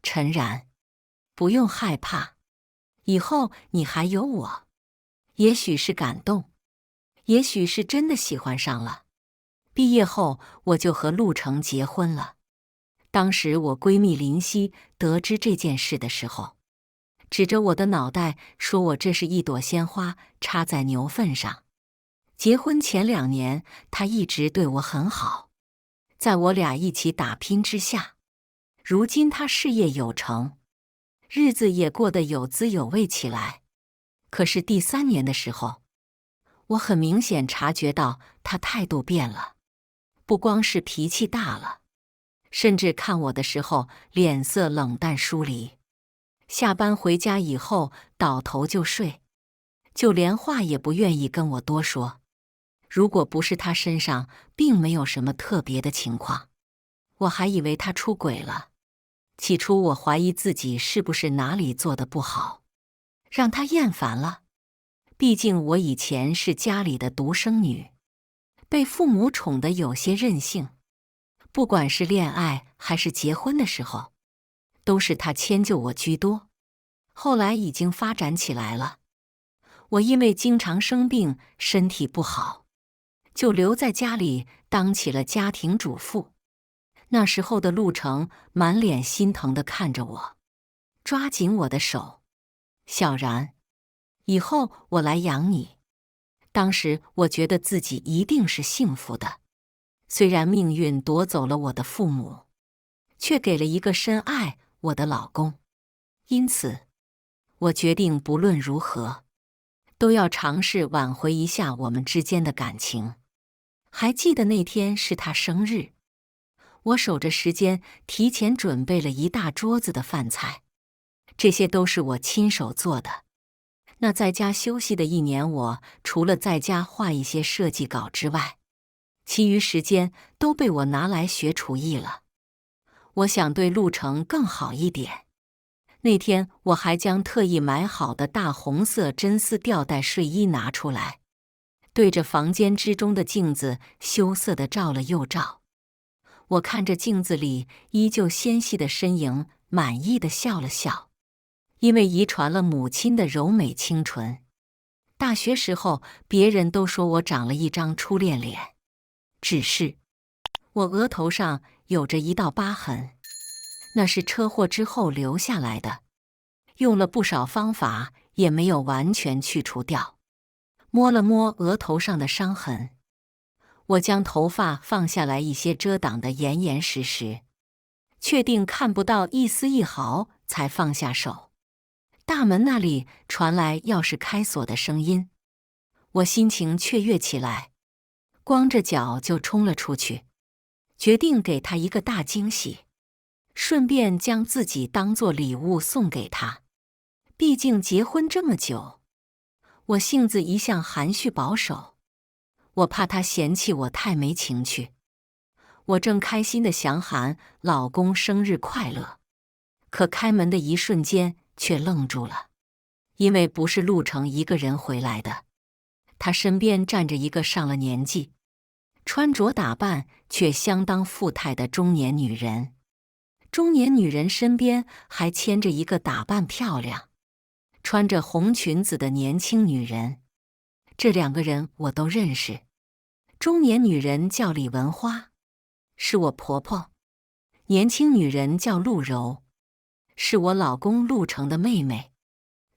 陈然，不用害怕，以后你还有我。”也许是感动，也许是真的喜欢上了。毕业后，我就和陆成结婚了。当时我闺蜜林夕得知这件事的时候，指着我的脑袋说我这是一朵鲜花插在牛粪上。结婚前2年，他一直对我很好，在我俩一起打拼之下，如今他事业有成，日子也过得有滋有味起来。可是第3年的时候，我很明显察觉到他态度变了，不光是脾气大了，甚至看我的时候脸色冷淡疏离，下班回家以后倒头就睡，就连话也不愿意跟我多说。如果不是他身上并没有什么特别的情况，我还以为他出轨了。起初我怀疑自己是不是哪里做得不好，让他厌烦了。毕竟我以前是家里的独生女，被父母宠得有些任性，不管是恋爱还是结婚的时候，都是他迁就我居多。后来已经发展起来了，我因为经常生病，身体不好，就留在家里当起了家庭主妇。那时候的陆成满脸心疼地看着我，抓紧我的手：“小然，以后我来养你。”当时我觉得自己一定是幸福的，虽然命运夺走了我的父母，却给了一个深爱我的老公。因此，我决定不论如何，都要尝试挽回一下我们之间的感情。还记得那天是他生日，我守着时间提前准备了一大桌子的饭菜，这些都是我亲手做的。那在家休息的1年，我除了在家画一些设计稿之外，其余时间都被我拿来学厨艺了。我想对陆成更好一点。那天我还将特意买好的大红色真丝吊带睡衣拿出来，对着房间之中的镜子羞涩地照了又照。我看着镜子里依旧纤细的身影，满意地笑了笑。因为遗传了母亲的柔美清纯。大学时候，别人都说我长了一张初恋脸，只是我额头上有着一道疤痕，那是车祸之后留下来的，用了不少方法也没有完全去除掉。摸了摸额头上的伤痕，我将头发放下来一些，遮挡得严严实实，确定看不到一丝一毫，才放下手。大门那里传来钥匙开锁的声音，我心情雀跃起来，光着脚就冲了出去，决定给他一个大惊喜，顺便将自己当作礼物送给他。毕竟结婚这么久，我性子一向含蓄保守，我怕他嫌弃我太没情趣。我正开心地想喊老公生日快乐，可开门的一瞬间却愣住了，因为不是陆程一个人回来的，他身边站着一个上了年纪，穿着打扮却相当富态的中年女人。中年女人身边还牵着一个打扮漂亮、穿着红裙子的年轻女人。这两个人我都认识。中年女人叫李文花，是我婆婆；年轻女人叫陆柔，是我老公陆程的妹妹。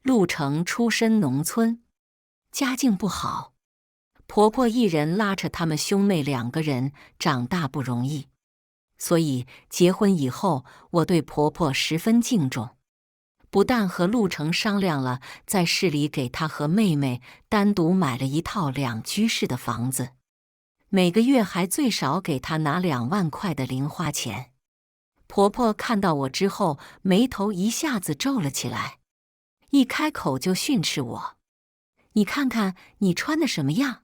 陆程出身农村，家境不好，婆婆一人拉扯他们兄妹两个人长大不容易，所以结婚以后，我对婆婆十分敬重。不但和陆程商量了，在市里给她和妹妹单独买了一套2居室的房子，每个月还最少给她拿2万块的零花钱。婆婆看到我之后，眉头一下子皱了起来，一开口就训斥我：“你看看你穿的什么样？”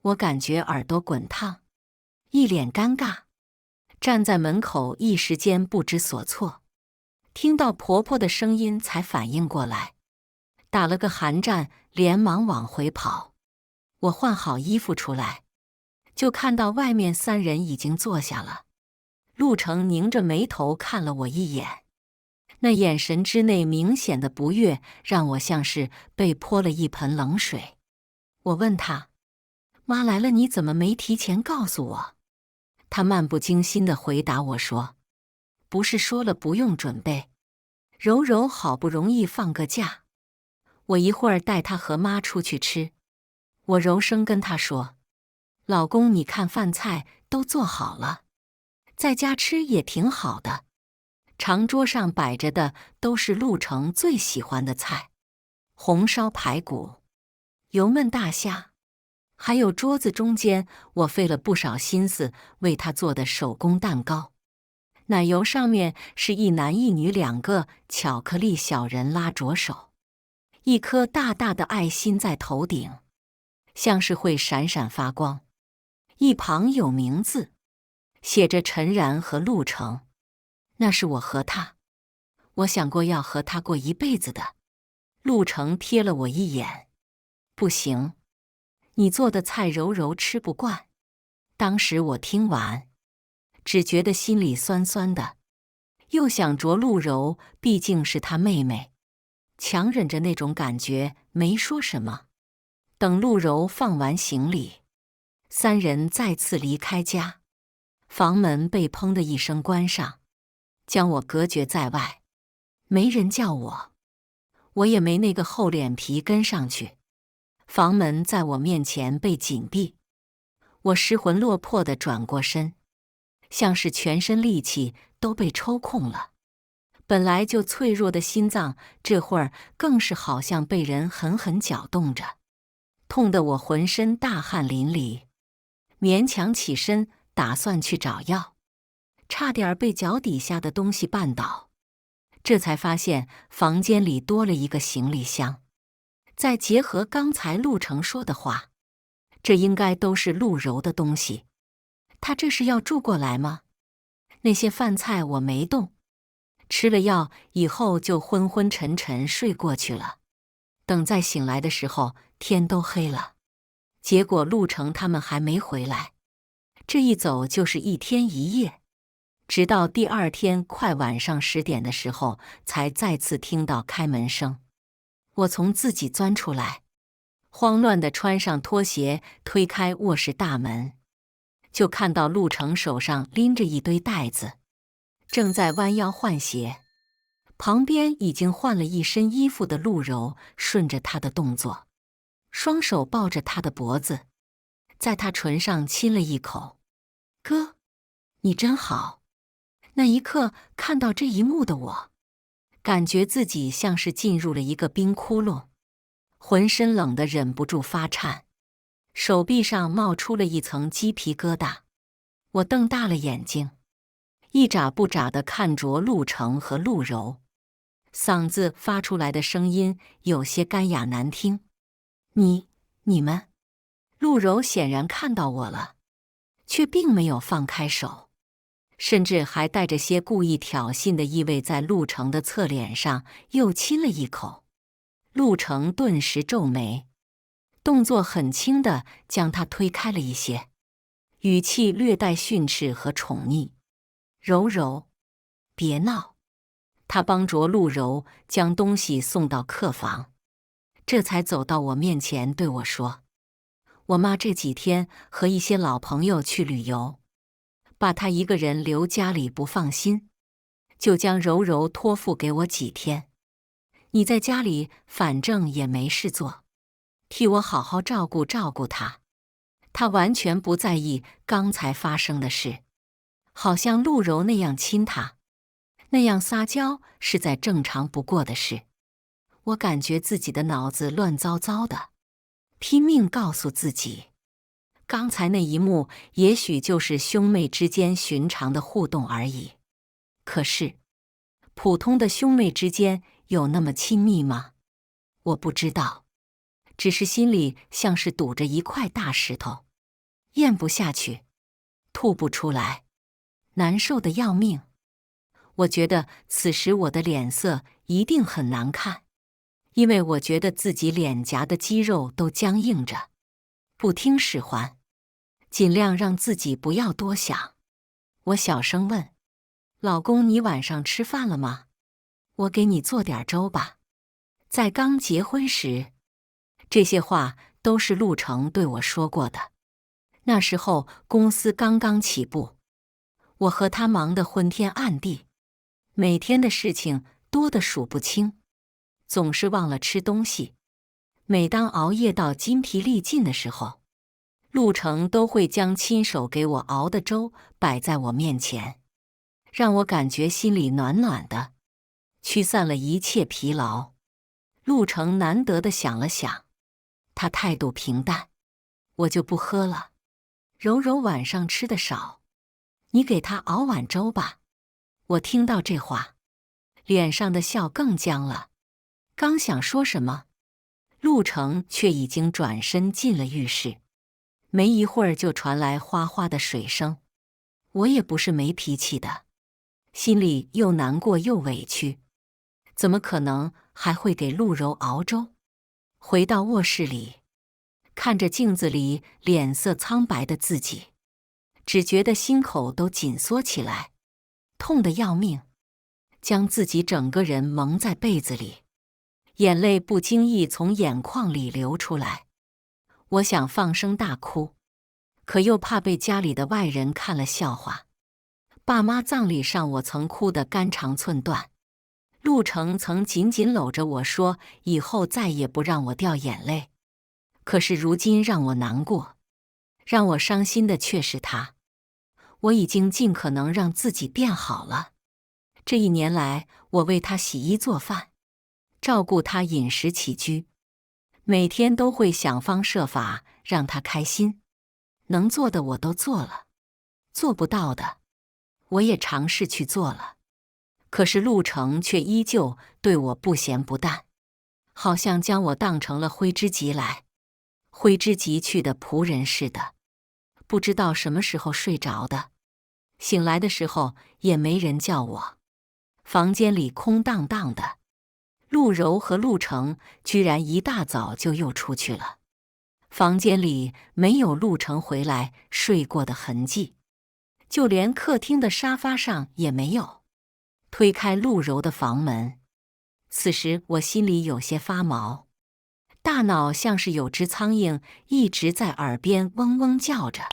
我感觉耳朵滚烫，一脸尴尬，站在门口一时间不知所措。听到婆婆的声音才反应过来，打了个寒战，连忙往回跑。我换好衣服出来，就看到外面3人已经坐下了。陆程拧着眉头看了我一眼，那眼神之内明显的不悦，让我像是被泼了一盆冷水。我问他：“妈来了，你怎么没提前告诉我？”他漫不经心地回答我说：“不是说了不用准备，柔柔好不容易放个假，我一会儿带她和妈出去吃。”我柔声跟他说：“老公，你看饭菜都做好了，在家吃也挺好的。”长桌上摆着的都是陆程最喜欢的菜，红烧排骨、油焖大虾，还有桌子中间我费了不少心思为他做的手工蛋糕。奶油上面是一男一女2个巧克力小人拉着手，一颗大大的爱心在头顶，像是会闪闪发光。一旁有名字，写着陈然和陆程，那是我和他。我想过要和他过一辈子的。陆程瞥了我一眼：“不行，你做的菜柔柔吃不惯。”当时我听完，只觉得心里酸酸的，又想着陆柔毕竟是她妹妹，强忍着那种感觉没说什么。等陆柔放完行李，3人再次离开家，房门被砰的一声关上，将我隔绝在外。没人叫我，我也没那个厚脸皮跟上去。房门在我面前被紧闭，我失魂落魄地转过身，像是全身力气都被抽空了。本来就脆弱的心脏，这会儿更是好像被人狠狠搅动着，痛得我浑身大汗淋漓，勉强起身打算去找药，差点被脚底下的东西绊倒。这才发现房间里多了一个行李箱。再结合刚才陆程说的话，这应该都是陆柔的东西。他这是要住过来吗？那些饭菜我没动，吃了药以后就昏昏沉沉睡过去了。等再醒来的时候，天都黑了。结果陆程他们还没回来，这一走就是1天1夜。直到第二天快晚上10点的时候，才再次听到开门声。我从自己钻出来，慌乱地穿上拖鞋，推开卧室大门，就看到陆程手上拎着一堆袋子，正在弯腰换鞋。旁边已经换了一身衣服的陆柔顺着他的动作，双手抱着他的脖子，在他唇上亲了一口。哥，你真好。那一刻看到这一幕的我，感觉自己像是进入了一个冰窟窿，浑身冷得忍不住发颤，手臂上冒出了一层鸡皮疙瘩。我瞪大了眼睛，一眨不眨地看着陆程和陆柔，嗓子发出来的声音有些干哑难听。你们？陆柔显然看到我了，却并没有放开手，甚至还带着些故意挑衅的意味，在陆程的侧脸上又亲了一口。陆程顿时皱眉，动作很轻地将他推开了一些，语气略带训斥和宠溺。柔柔，别闹。他帮着陆柔将东西送到客房，这才走到我面前对我说：我妈这几天和一些老朋友去旅游，把她一个人留家里不放心，就将柔柔托付给我几天。你在家里反正也没事做，替我好好照顾照顾她。她完全不在意刚才发生的事，好像陆柔那样亲她，那样撒娇是再正常不过的事。我感觉自己的脑子乱糟糟的，拼命告诉自己，刚才那一幕也许就是兄妹之间寻常的互动而已。可是，普通的兄妹之间有那么亲密吗？我不知道，只是心里像是堵着一块大石头，咽不下去，吐不出来，难受得要命。我觉得此时我的脸色一定很难看，因为我觉得自己脸颊的肌肉都僵硬着，不听使唤，尽量让自己不要多想。我小声问：老公，你晚上吃饭了吗？我给你做点粥吧。在刚结婚时，这些话都是陆程对我说过的。那时候公司刚刚起步，我和他忙得昏天暗地，每天的事情多得数不清，总是忘了吃东西。每当熬夜到筋疲力尽的时候，陆程都会将亲手给我熬的粥摆在我面前，让我感觉心里暖暖的，驱散了一切疲劳。陆程难得地想了想，他态度平淡：我就不喝了。柔柔晚上吃的少，你给她熬碗粥吧。我听到这话，脸上的笑更僵了，刚想说什么，陆程却已经转身进了浴室。没一会儿就传来哗哗的水声。我也不是没脾气的，心里又难过又委屈，怎么可能还会给陆柔熬粥？回到卧室里，看着镜子里脸色苍白的自己，只觉得心口都紧缩起来，痛得要命，将自己整个人蒙在被子里，眼泪不经意从眼眶里流出来。我想放声大哭，可又怕被家里的外人看了笑话。爸妈葬礼上，我曾哭得肝肠寸断，陆程曾紧紧搂着我说以后再也不让我掉眼泪。可是如今让我难过，让我伤心的却是他。我已经尽可能让自己变好了，这1年来，我为他洗衣做饭，照顾他饮食起居，每天都会想方设法让他开心。能做的我都做了，做不到的，我也尝试去做了。可是陆程却依旧对我不咸不淡，好像将我当成了挥之即来、挥之即去的仆人似的。不知道什么时候睡着的，醒来的时候也没人叫我，房间里空荡荡的。陆柔和陆程居然一大早就又出去了，房间里没有陆程回来睡过的痕迹。就连客厅的沙发上也没有。推开陆柔的房门，此时我心里有些发毛，大脑像是有只苍蝇一直在耳边嗡嗡叫着。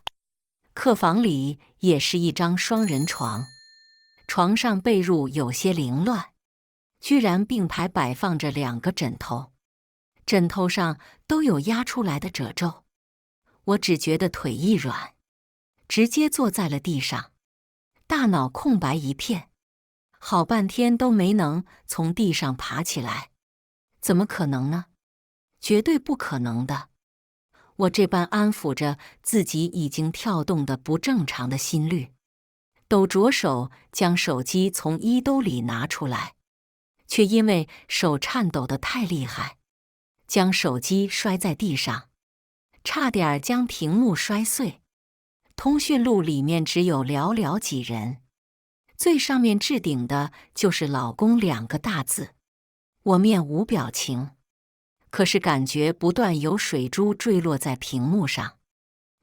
客房里也是一张双人床，床上被褥有些凌乱，居然并排摆放着2个枕头，枕头上都有压出来的褶皱。我只觉得腿一软，直接坐在了地上，大脑空白一片，好半天都没能从地上爬起来。怎么可能呢？绝对不可能的。我这般安抚着自己已经跳动的不正常的心率，抖着手将手机从衣兜里拿出来，却因为手颤抖得太厉害，将手机摔在地上，差点将屏幕摔碎。通讯录里面只有寥寥几人，最上面置顶的就是老公2个大字。我面无表情，可是感觉不断有水珠坠落在屏幕上，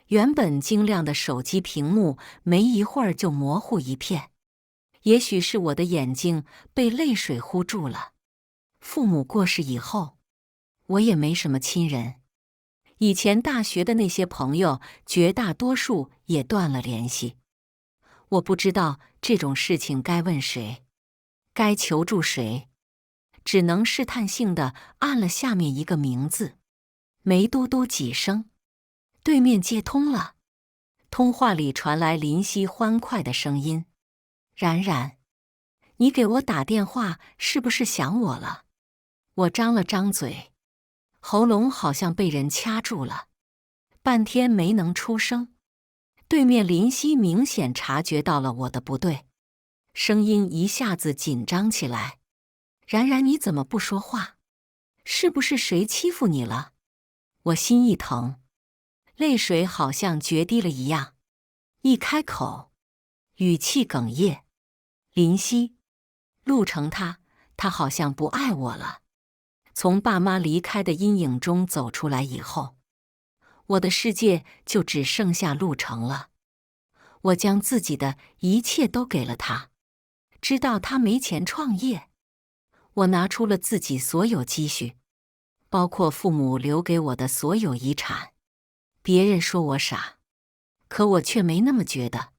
原本晶亮的手机屏幕没一会儿就模糊一片。也许是我的眼睛被泪水糊住了。父母过世以后，我也没什么亲人。以前大学的那些朋友，绝大多数也断了联系。我不知道这种事情该问谁，该求助谁，只能试探性地按了下面一个名字。没嘟嘟几声，对面接通了，通话里传来林夕欢快的声音：“冉冉，你给我打电话是不是想我了？”我张了张嘴，喉咙好像被人掐住了，半天没能出声。对面林夕明显察觉到了我的不对，声音一下子紧张起来：“冉冉，你怎么不说话？是不是谁欺负你了？”我心一疼，泪水好像决堤了一样，一开口，语气哽咽：“林夕，陆程他好像不爱我了。”从爸妈离开的阴影中走出来以后，我的世界就只剩下陆程了。我将自己的一切都给了他，知道他没钱创业，我拿出了自己所有积蓄，包括父母留给我的所有遗产。别人说我傻，可我却没那么觉得。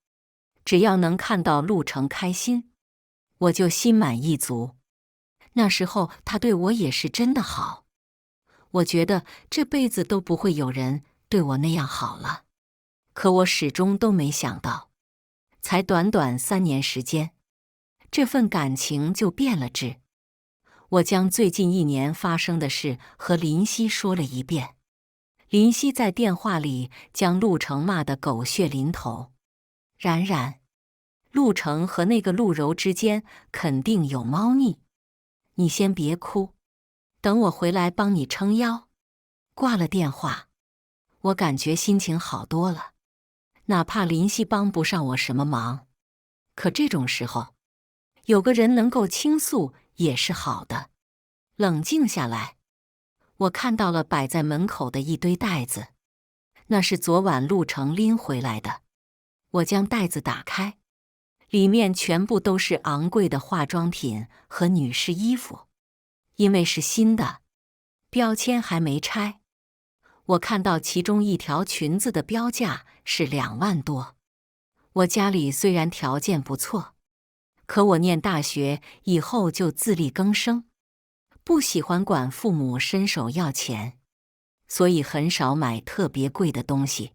只要能看到陆程开心，我就心满意足。那时候他对我也是真的好，我觉得这辈子都不会有人对我那样好了。可我始终都没想到，才短短3年时间，这份感情就变了质。我将最近1年发生的事和林夕说了一遍。林夕在电话里将陆程骂得狗血淋头：“冉冉，陆程和那个陆柔之间肯定有猫腻，你先别哭，等我回来帮你撑腰。”挂了电话，我感觉心情好多了。哪怕林夕帮不上我什么忙，可这种时候，有个人能够倾诉也是好的。冷静下来，我看到了摆在门口的一堆袋子，那是昨晚陆程拎回来的。我将袋子打开，里面全部都是昂贵的化妆品和女士衣服，因为是新的，标签还没拆。我看到其中一条裙子的标价是2万多。我家里虽然条件不错，可我念大学以后就自力更生，不喜欢管父母伸手要钱，所以很少买特别贵的东西。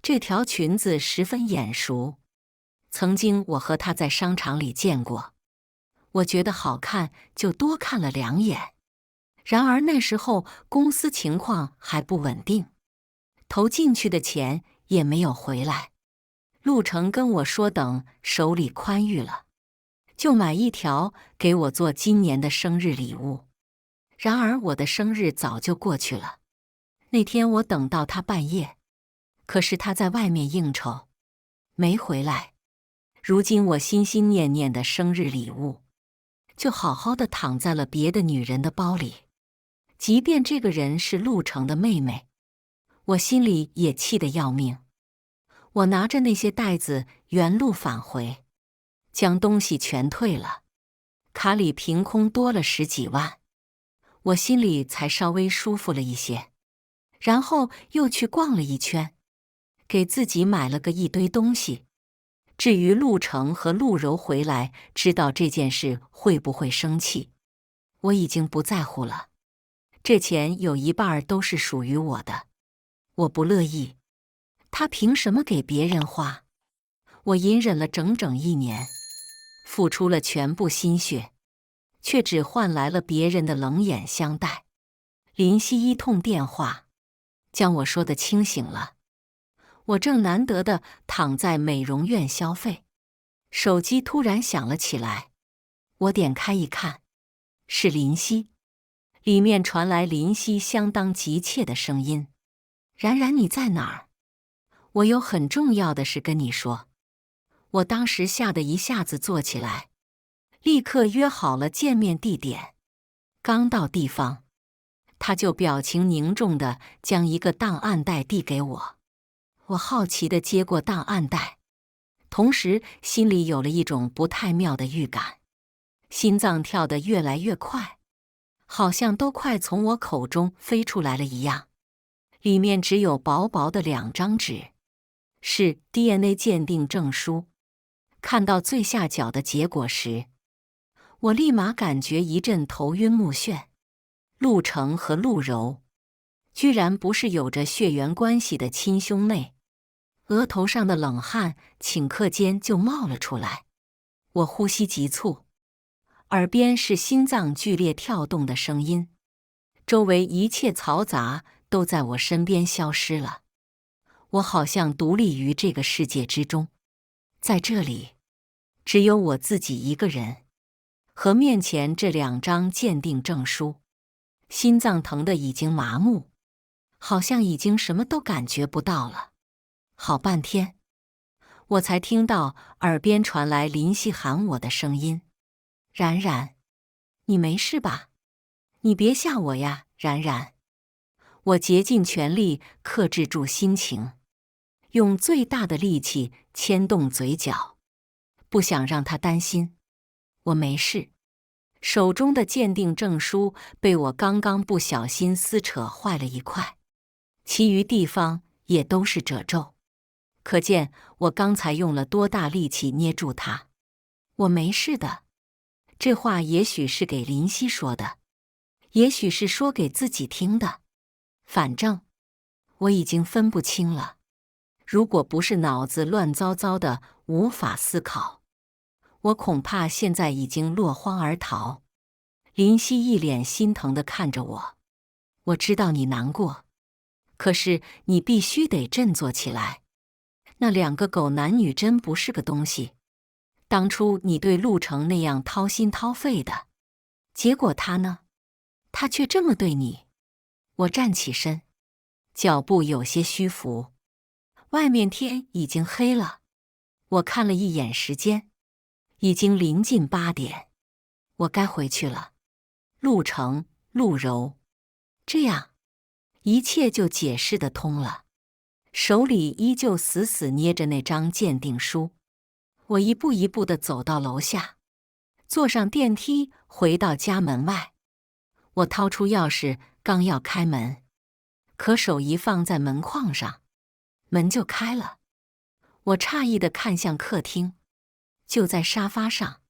这条裙子十分眼熟，曾经我和她在商场里见过，我觉得好看就多看了2眼。然而那时候公司情况还不稳定，投进去的钱也没有回来。陆程跟我说等手里宽裕了，就买一条给我做今年的生日礼物。然而我的生日早就过去了，那天我等到他半夜，可是他在外面应酬，没回来。如今我心心念念的生日礼物，就好好的躺在了别的女人的包里。即便这个人是陆程的妹妹，我心里也气得要命。我拿着那些袋子原路返回，将东西全退了，卡里凭空多了10几万，我心里才稍微舒服了一些。然后又去逛了一圈，给自己买了个一堆东西。至于陆程和陆柔回来知道这件事会不会生气，我已经不在乎了。这钱有一半都是属于我的，我不乐意，他凭什么给别人花？我隐忍了整整1年，付出了全部心血，却只换来了别人的冷眼相待。林夕一通电话，将我说得清醒了。我正难得地躺在美容院消费，手机突然响了起来。我点开一看，是林夕，里面传来林夕相当急切的声音：“冉冉，你在哪儿？我有很重要的事跟你说。”我当时吓得一下子坐起来，立刻约好了见面地点。刚到地方，他就表情凝重地将一个档案袋递给我。我好奇地接过档案袋，同时心里有了一种不太妙的预感，心脏跳得越来越快，好像都快从我口中飞出来了一样。里面只有薄薄的2张纸，是 DNA 鉴定证书。看到最下角的结果时，我立马感觉一阵头晕目眩。陆程和陆柔居然不是有着血缘关系的亲兄妹，额头上的冷汗顷刻间就冒了出来。我呼吸急促，耳边是心脏剧烈跳动的声音，周围一切嘈杂都在我身边消失了。我好像独立于这个世界之中，在这里，只有我自己一个人，和面前这2张鉴定证书。心脏疼得已经麻木，好像已经什么都感觉不到了。好半天，我才听到耳边传来林夕喊我的声音：“冉冉，你没事吧？你别吓我呀，冉冉。”我竭尽全力克制住心情，用最大的力气牵动嘴角，不想让他担心。我没事。手中的鉴定证书被我刚刚不小心撕扯坏了一块，其余地方也都是褶皱，可见我刚才用了多大力气捏住它。我没事的。这话也许是给林夕说的，也许是说给自己听的，反正我已经分不清了。如果不是脑子乱糟糟的无法思考，我恐怕现在已经落荒而逃。林夕一脸心疼地看着我，我知道你难过，可是你必须得振作起来。那2个狗男女真不是个东西。当初你对陆程那样掏心掏肺的，结果他呢？他却这么对你。我站起身，脚步有些虚浮。外面天已经黑了，我看了一眼时间，已经临近8点，我该回去了。陆程、陆柔，这样一切就解释得通了。手里依旧死死捏着那张鉴定书，我一步一步地走到楼下，坐上电梯回到家门外。我掏出钥匙，刚要开门，可手一放在门框上，门就开了。我诧异地看向客厅，就在沙发上，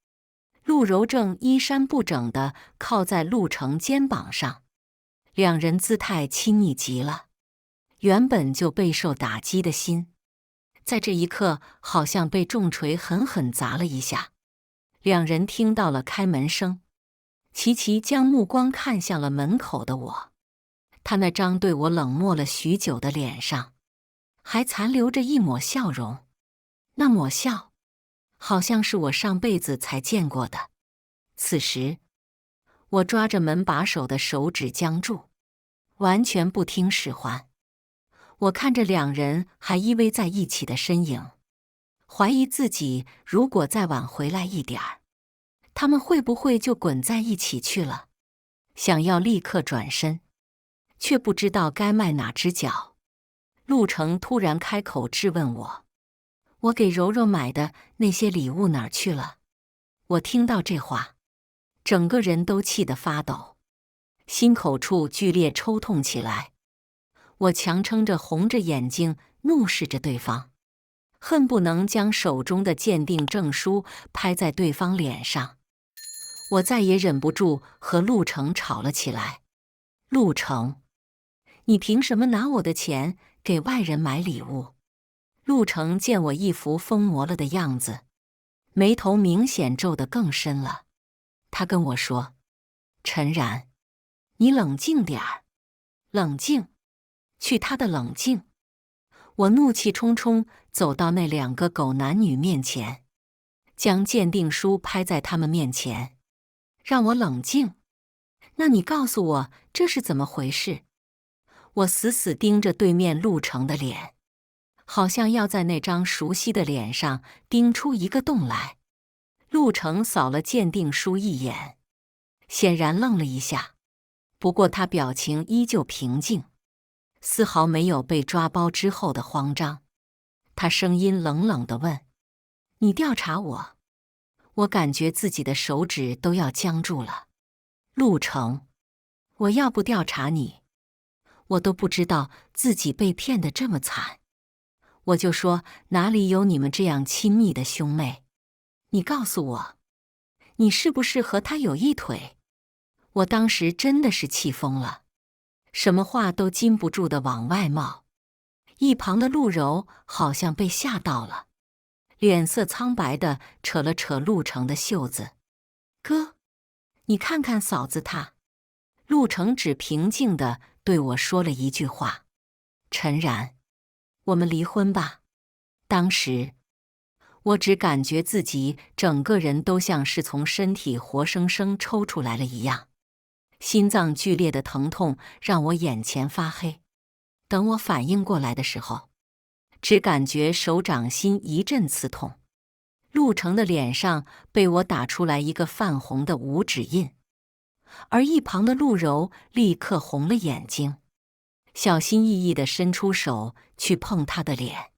陆柔正衣衫不整地靠在陆程肩膀上，2人姿态亲昵极了。原本就备受打击的心，在这一刻好像被重锤狠狠砸了一下。2人听到了开门声，齐齐将目光看向了门口的我。他那张对我冷漠了许久的脸上，还残留着一抹笑容。那抹笑，好像是我上辈子才见过的。此时，我抓着门把手的手指僵住，完全不听使唤。我看着2人还依偎在一起的身影，怀疑自己如果再晚回来一点儿，他们会不会就滚在一起去了？想要立刻转身，却不知道该迈哪只脚。陆程突然开口质问我：“我给柔柔买的那些礼物哪儿去了？我听到这话，整个人都气得发抖，心口处剧烈抽痛起来。我强撑着红着眼睛怒视着对方，恨不能将手中的鉴定证书拍在对方脸上。我再也忍不住和陆程吵了起来。陆程，你凭什么拿我的钱给外人买礼物？陆程见我一副疯魔了的样子，眉头明显皱得更深了。他跟我说：“陈然，你冷静点儿，冷静，去他的冷静。”我怒气冲冲走到那两个狗男女面前，将鉴定书拍在他们面前，让我冷静。那你告诉我这是怎么回事？我死死盯着对面陆程的脸，好像要在那张熟悉的脸上盯出一个洞来。陆程扫了鉴定书一眼，显然愣了一下，不过他表情依旧平静，丝毫没有被抓包之后的慌张。他声音冷冷地问：“你调查我？”我感觉自己的手指都要僵住了。陆程，我要不调查你，我都不知道自己被骗得这么惨。我就说哪里有你们这样亲密的兄妹？你告诉我，你是不是和他有一腿？我当时真的是气疯了，什么话都禁不住地往外冒。一旁的陆柔好像被吓到了，脸色苍白地扯了扯陆程的袖子：“哥，你看看嫂子她。”陆程只平静地对我说了一句话：“陈然，我们离婚吧。”当时我只感觉自己整个人都像是从身体活生生抽出来了一样，心脏剧烈的疼痛让我眼前发黑。等我反应过来的时候，只感觉手掌心一阵刺痛。陆程的脸上被我打出来一个泛红的五指印，而一旁的陆柔立刻红了眼睛，小心翼翼地伸出手去碰他的脸：“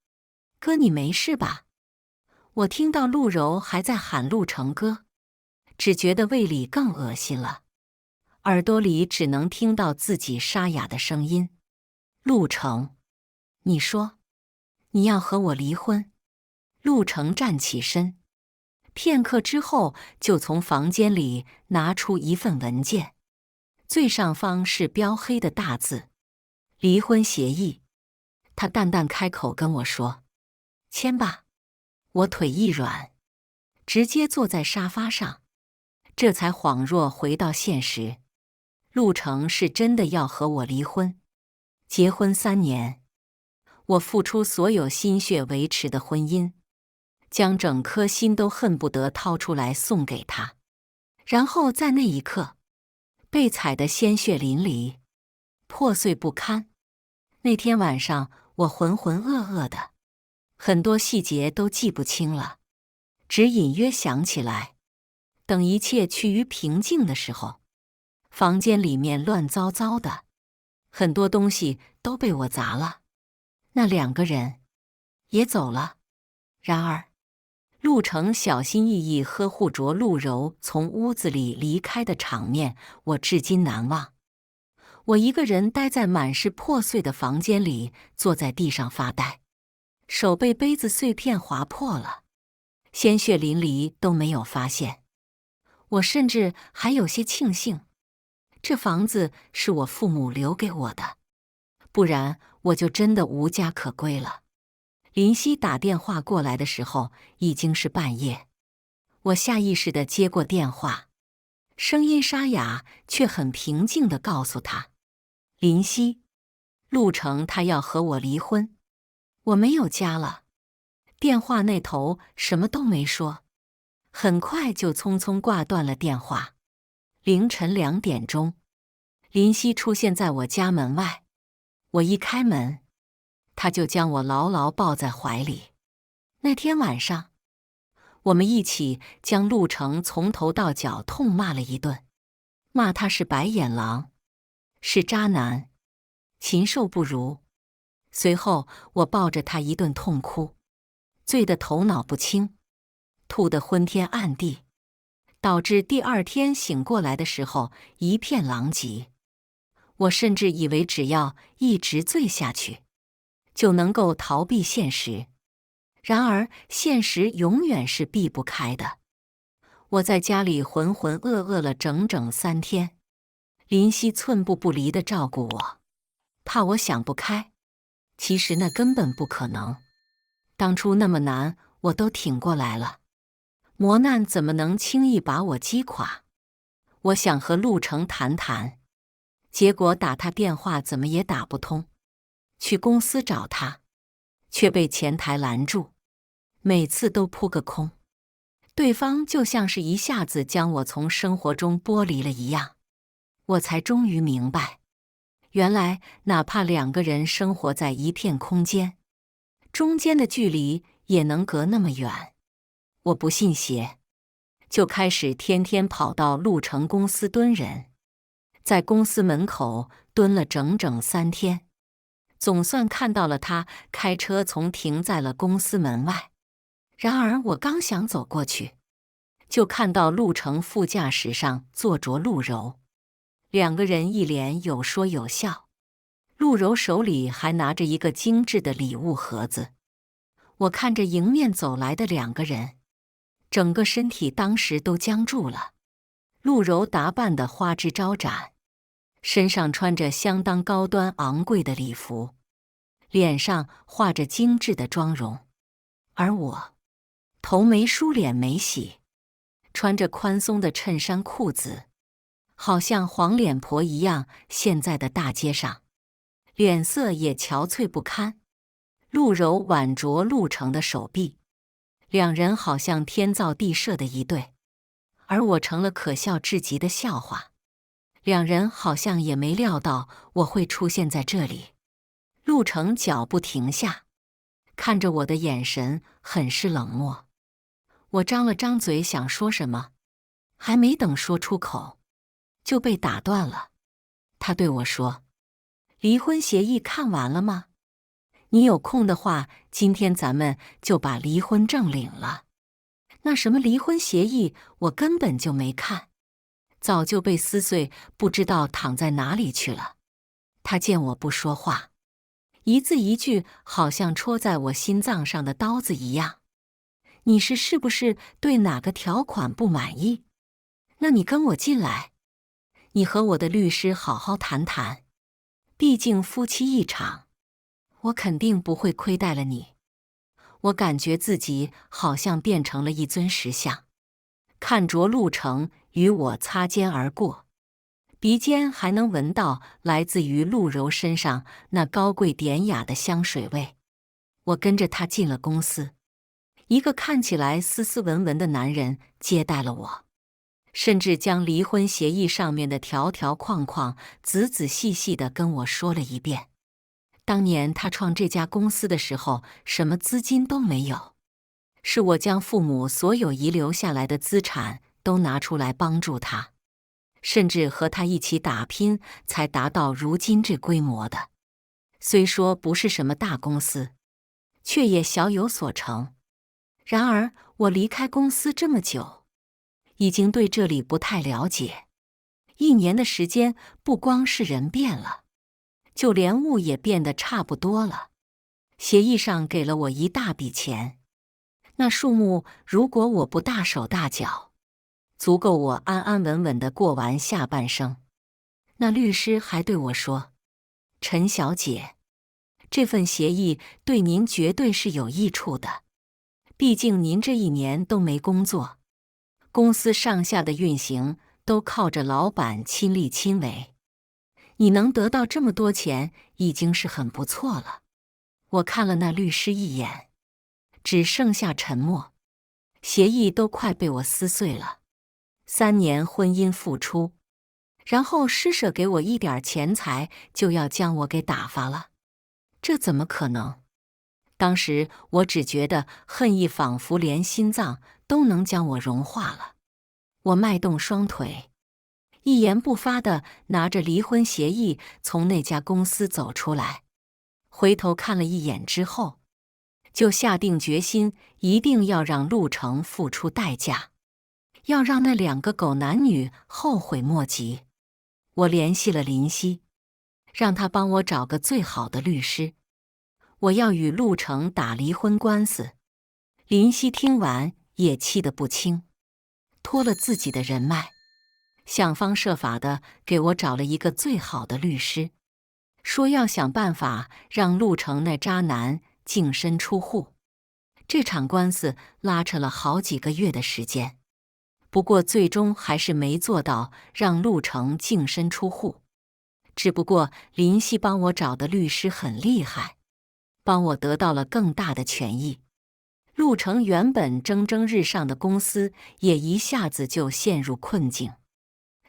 哥，你没事吧？”我听到陆柔还在喊陆程哥，只觉得胃里更恶心了，耳朵里只能听到自己沙哑的声音：“陆程，你说你要和我离婚？”陆程站起身，片刻之后就从房间里拿出一份文件，最上方是标黑的大字：“离婚协议。”他淡淡开口跟我说：“签吧。”我腿一软，直接坐在沙发上，这才恍若回到现实。陆程是真的要和我离婚。结婚3年，我付出所有心血维持的婚姻，将整颗心都恨不得掏出来送给他，然后在那一刻，被踩得鲜血淋漓，破碎不堪。那天晚上，我浑浑噩噩的，很多细节都记不清了，只隐约想起来。等一切趋于平静的时候，房间里面乱糟糟的，很多东西都被我砸了。那2个人也走了。然而，陆程小心翼翼呵护着陆柔从屋子里离开的场面，我至今难忘。我一个人待在满是破碎的房间里，坐在地上发呆，手被杯子碎片划破了，鲜血淋漓都没有发现。我甚至还有些庆幸，这房子是我父母留给我的，不然我就真的无家可归了。林夕打电话过来的时候已经是半夜，我下意识地接过电话，声音沙哑却很平静地告诉他：“林夕，陆程他要和我离婚，我没有家了。”电话那头什么都没说，很快就匆匆挂断了电话。凌晨2点钟，林夕出现在我家门外，我一开门，他就将我牢牢抱在怀里。那天晚上，我们一起将陆程从头到脚痛骂了一顿，骂他是白眼狼，是渣男，禽兽不如。随后我抱着他一顿痛哭。醉得头脑不清，吐得昏天暗地，导致第二天醒过来的时候一片狼藉。我甚至以为只要一直醉下去，就能够逃避现实。然而，现实永远是避不开的。我在家里浑浑噩噩了整整3天，林夕寸步不离地照顾我，怕我想不开。其实那根本不可能，当初那么难，我都挺过来了。磨难怎么能轻易把我击垮？我想和陆程谈谈，结果打他电话怎么也打不通，去公司找他，却被前台拦住，每次都扑个空。对方就像是一下子将我从生活中剥离了一样，我才终于明白，原来哪怕2个人生活在一片空间，中间的距离也能隔那么远。我不信邪，就开始天天跑到陆程公司蹲人，在公司门口蹲了整整3天，总算看到了他开车停在了公司门外。然而我刚想走过去，就看到陆程副驾驶上坐着陆柔，2个人一脸有说有笑，陆柔手里还拿着一个精致的礼物盒子。我看着迎面走来的2个人，整个身体当时都僵住了。陆柔打扮得花枝招展，身上穿着相当高端昂贵的礼服，脸上画着精致的妆容，而我头没梳脸没洗，穿着宽松的衬衫裤子，好像黄脸婆一样陷在的大街上，脸色也憔悴不堪。陆柔挽着陆程的手臂，2人好像天造地设的一对，而我成了可笑至极的笑话。2人好像也没料到我会出现在这里。陆程脚步停下，看着我的眼神很是冷漠。我张了张嘴想说什么，还没等说出口，就被打断了。他对我说：“离婚协议看完了吗？你有空的话，今天咱们就把离婚证领了。”那什么离婚协议，我根本就没看，早就被撕碎，不知道躺在哪里去了。他见我不说话，一字一句好像戳在我心脏上的刀子一样。你是不是对哪个条款不满意？那你跟我进来，你和我的律师好好谈谈，毕竟夫妻一场，我肯定不会亏待了你。我感觉自己好像变成了一尊石像，看着陆程与我擦肩而过，鼻尖还能闻到来自于陆柔身上那高贵典雅的香水味。我跟着他进了公司，一个看起来斯斯文文的男人接待了我，甚至将离婚协议上面的条条框框仔仔细细地跟我说了一遍。当年他创这家公司的时候，什么资金都没有，是我将父母所有遗留下来的资产都拿出来帮助他，甚至和他一起打拼，才达到如今这规模的。虽说不是什么大公司，却也小有所成。然而我离开公司这么久，已经对这里不太了解。1年的时间，不光是人变了，就连物也变得差不多了。协议上给了我一大笔钱，那数目如果我不大手大脚，足够我安安稳稳地过完下半生。那律师还对我说：“陈小姐，这份协议对您绝对是有益处的，毕竟您这1年都没工作，公司上下的运行都靠着老板亲力亲为。你能得到这么多钱，已经是很不错了。”我看了那律师一眼，只剩下沉默。协议都快被我撕碎了，3年婚姻付出，然后施舍给我一点钱财，就要将我给打发了，这怎么可能？当时我只觉得恨意仿佛连心脏都能将我融化了。我迈动双腿，一言不发地拿着离婚协议从那家公司走出来，回头看了一眼之后，就下定决心，一定要让陆程付出代价，要让那2个狗男女后悔莫及。我联系了林夕，让他帮我找个最好的律师，我要与陆程打离婚官司。林夕听完也气得不轻，托了自己的人脉，想方设法的给我找了一个最好的律师，说要想办法让陆程那渣男净身出户。这场官司拉扯了好几个月的时间，不过最终还是没做到让陆程净身出户。只不过林夕帮我找的律师很厉害，帮我得到了更大的权益。陆程原本蒸蒸日上的公司也一下子就陷入困境。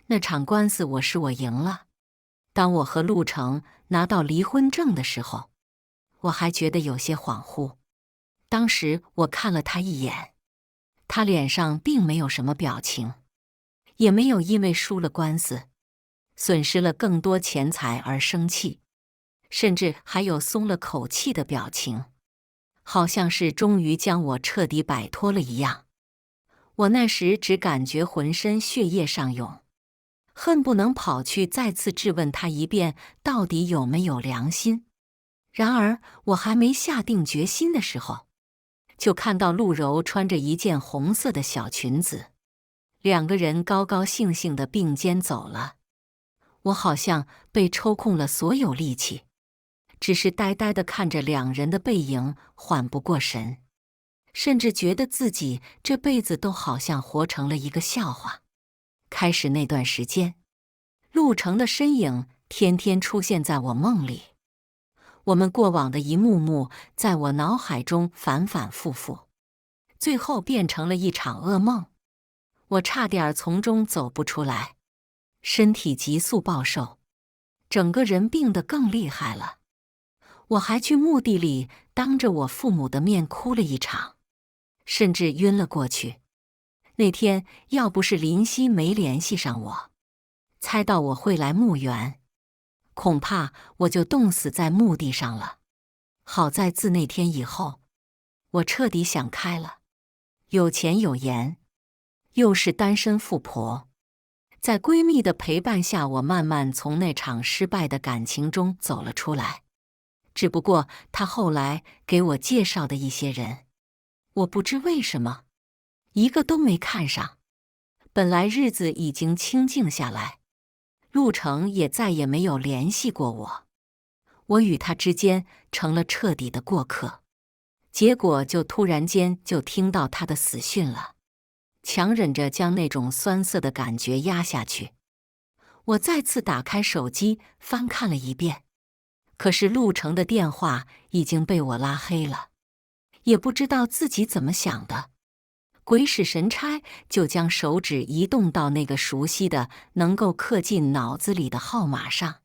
那场官司我赢了。当我和陆程拿到离婚证的时候，我还觉得有些恍惚。当时我看了他一眼，他脸上并没有什么表情，也没有因为输了官司，损失了更多钱财而生气，甚至还有松了口气的表情，好像是终于将我彻底摆脱了一样。我那时只感觉浑身血液上涌，恨不能跑去再次质问他一遍，到底有没有良心。然而我还没下定决心的时候，就看到陆柔穿着一件红色的小裙子，2个人高高兴兴地并肩走了。我好像被抽空了所有力气，只是呆呆地看着2人的背影，缓不过神，甚至觉得自己这辈子都好像活成了一个笑话。开始那段时间，陆程的身影天天出现在我梦里，我们过往的一幕幕在我脑海中反反复复，最后变成了一场噩梦。我差点从中走不出来，身体急速暴瘦，整个人病得更厉害了。我还去墓地里当着我父母的面哭了一场，甚至晕了过去。那天要不是林夕没联系上我，猜到我会来墓园，恐怕我就冻死在墓地上了。好在自那天以后，我彻底想开了，有钱有颜，又是单身富婆，在闺蜜的陪伴下，我慢慢从那场失败的感情中走了出来。只不过她后来给我介绍的一些人，我不知为什么一个都没看上。本来日子已经清静下来，陆程也再也没有联系过我，我与他之间成了彻底的过客。结果就突然间就听到他的死讯了，强忍着将那种酸涩的感觉压下去。我再次打开手机翻看了一遍，可是陆程的电话已经被我拉黑了，也不知道自己怎么想的，鬼使神差就将手指移动到那个熟悉的能够刻进脑子里的号码上，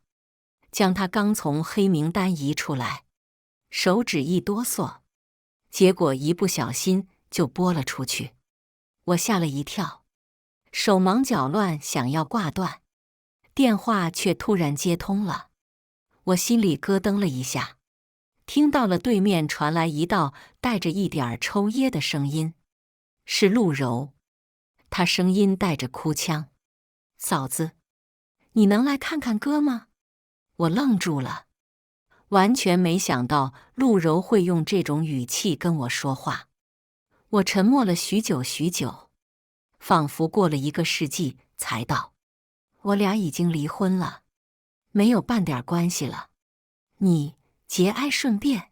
将他刚从黑名单移出来，手指一哆嗦，结果一不小心就拨了出去。我吓了一跳，手忙脚乱想要挂断，电话却突然接通了。我心里咯噔了一下，听到了对面传来一道带着一点抽噎的声音，是陆柔。她声音带着哭腔：“嫂子，你能来看看哥吗？”我愣住了，完全没想到陆柔会用这种语气跟我说话。我沉默了许久许久，仿佛过了1个世纪，才道：“我俩已经离婚了，没有半点关系了。你节哀顺变，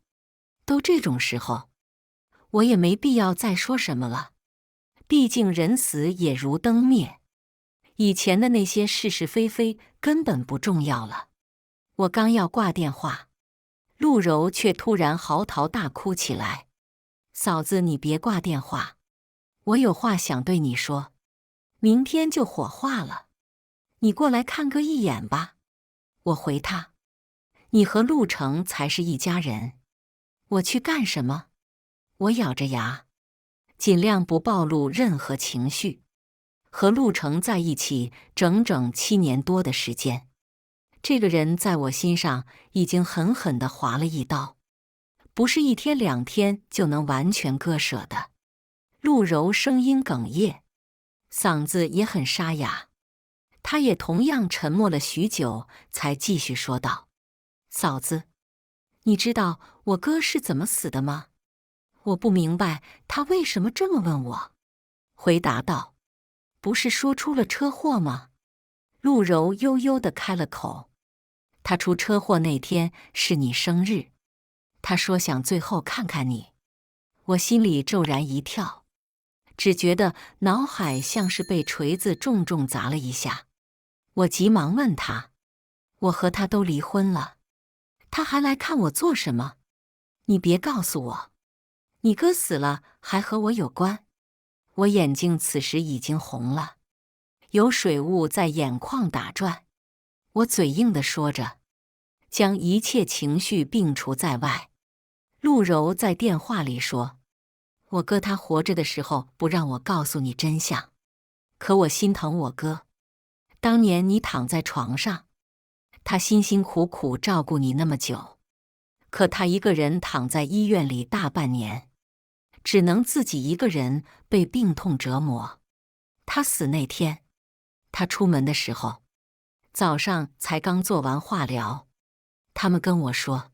都这种时候，我也没必要再说什么了。毕竟人死也如灯灭，以前的那些是是非非根本不重要了。”我刚要挂电话，陆柔却突然嚎啕大哭起来：“嫂子，你别挂电话，我有话想对你说，明天就火化了，你过来看个一眼吧。”我回她：“你和陆程才是一家人，我去干什么？”我咬着牙，尽量不暴露任何情绪。和陆程在一起整整7年多的时间，这个人在我心上已经狠狠地划了一刀。不是一天两天就能完全割舍的。陆柔声音哽咽，嗓子也很沙哑。她也同样沉默了许久，才继续说道：“嫂子，你知道我哥是怎么死的吗？”我不明白他为什么这么问我，回答道：“不是说出了车祸吗？”陆柔悠悠地开了口：“他出车祸那天是你生日，他说想最后看看你。”我心里骤然一跳，只觉得脑海像是被锤子重重砸了一下。我急忙问他：“我和他都离婚了，他还来看我做什么？你别告诉我，你哥死了还和我有关？”我眼睛此时已经红了，有水雾在眼眶打转。我嘴硬地说着，将一切情绪摒除在外。陆柔在电话里说：“我哥他活着的时候不让我告诉你真相，可我心疼我哥。当年你躺在床上，他辛辛苦苦照顾你那么久，可他一个人躺在医院里大半年，只能自己一个人被病痛折磨。他死那天，他出门的时候，早上才刚做完化疗，他们跟我说，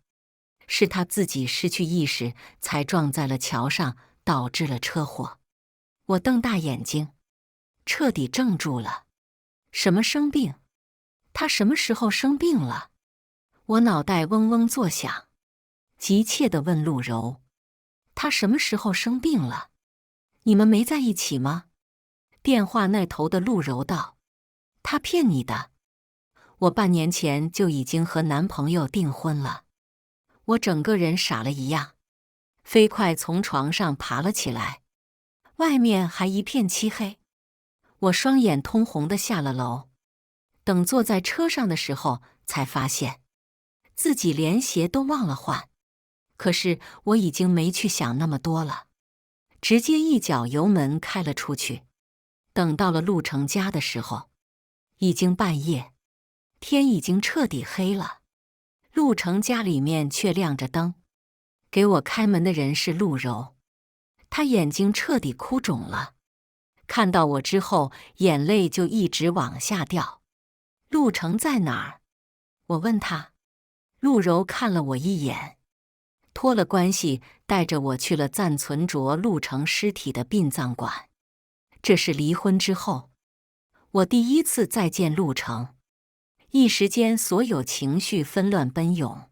是他自己失去意识才撞在了桥上，导致了车祸。”我瞪大眼睛，彻底怔住了。什么生病？他什么时候生病了？我脑袋嗡嗡作响，急切地问陆柔：“他什么时候生病了？你们没在一起吗？”电话那头的陆柔道：“他骗你的，我半年前就已经和男朋友订婚了。”我整个人傻了一样，飞快从床上爬了起来。外面还一片漆黑，我双眼通红地下了楼。等坐在车上的时候，才发现自己连鞋都忘了换。可是我已经没去想那么多了，直接一脚油门开了出去。等到了陆成家的时候，已经半夜，天已经彻底黑了。陆成家里面却亮着灯，给我开门的人是陆柔，她眼睛彻底哭肿了，看到我之后，眼泪就一直往下掉。陆成在哪儿？我问他。陆柔看了我一眼，托了关系，带着我去了暂存着陆成尸体的殡葬馆。这是离婚之后，我第一次再见陆成，一时间所有情绪纷乱奔涌，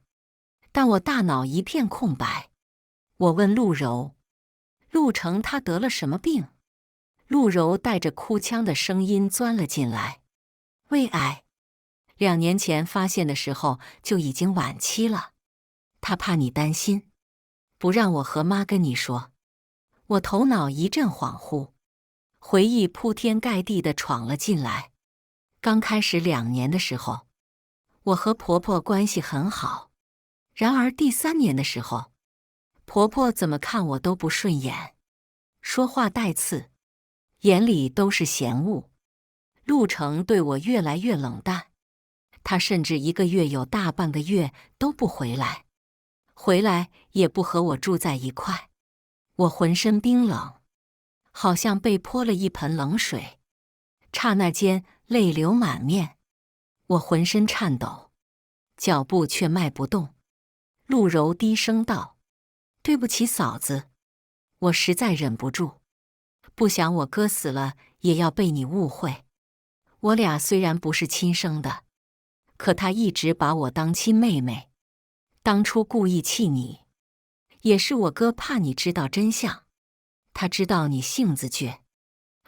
但我大脑一片空白。我问陆柔：“陆成他得了什么病？”陆柔带着哭腔的声音钻了进来：“胃癌。2年前发现的时候就已经晚期了，他怕你担心，不让我和妈跟你说。”我头脑一阵恍惚，回忆铺天盖地地闯了进来。刚开始2年的时候，我和婆婆关系很好，然而第3年的时候，婆婆怎么看我都不顺眼，说话带刺，眼里都是嫌恶。陆成对我越来越冷淡，他甚至1个月有大半个月都不回来，回来也不和我住在一块。我浑身冰冷，好像被泼了一盆冷水，刹那间泪流满面。我浑身颤抖，脚步却迈不动。陆柔低声道：“对不起嫂子，我实在忍不住，不想我哥死了也要被你误会。我俩虽然不是亲生的，可他一直把我当亲妹妹，当初故意气你，也是我哥怕你知道真相，他知道你性子倔，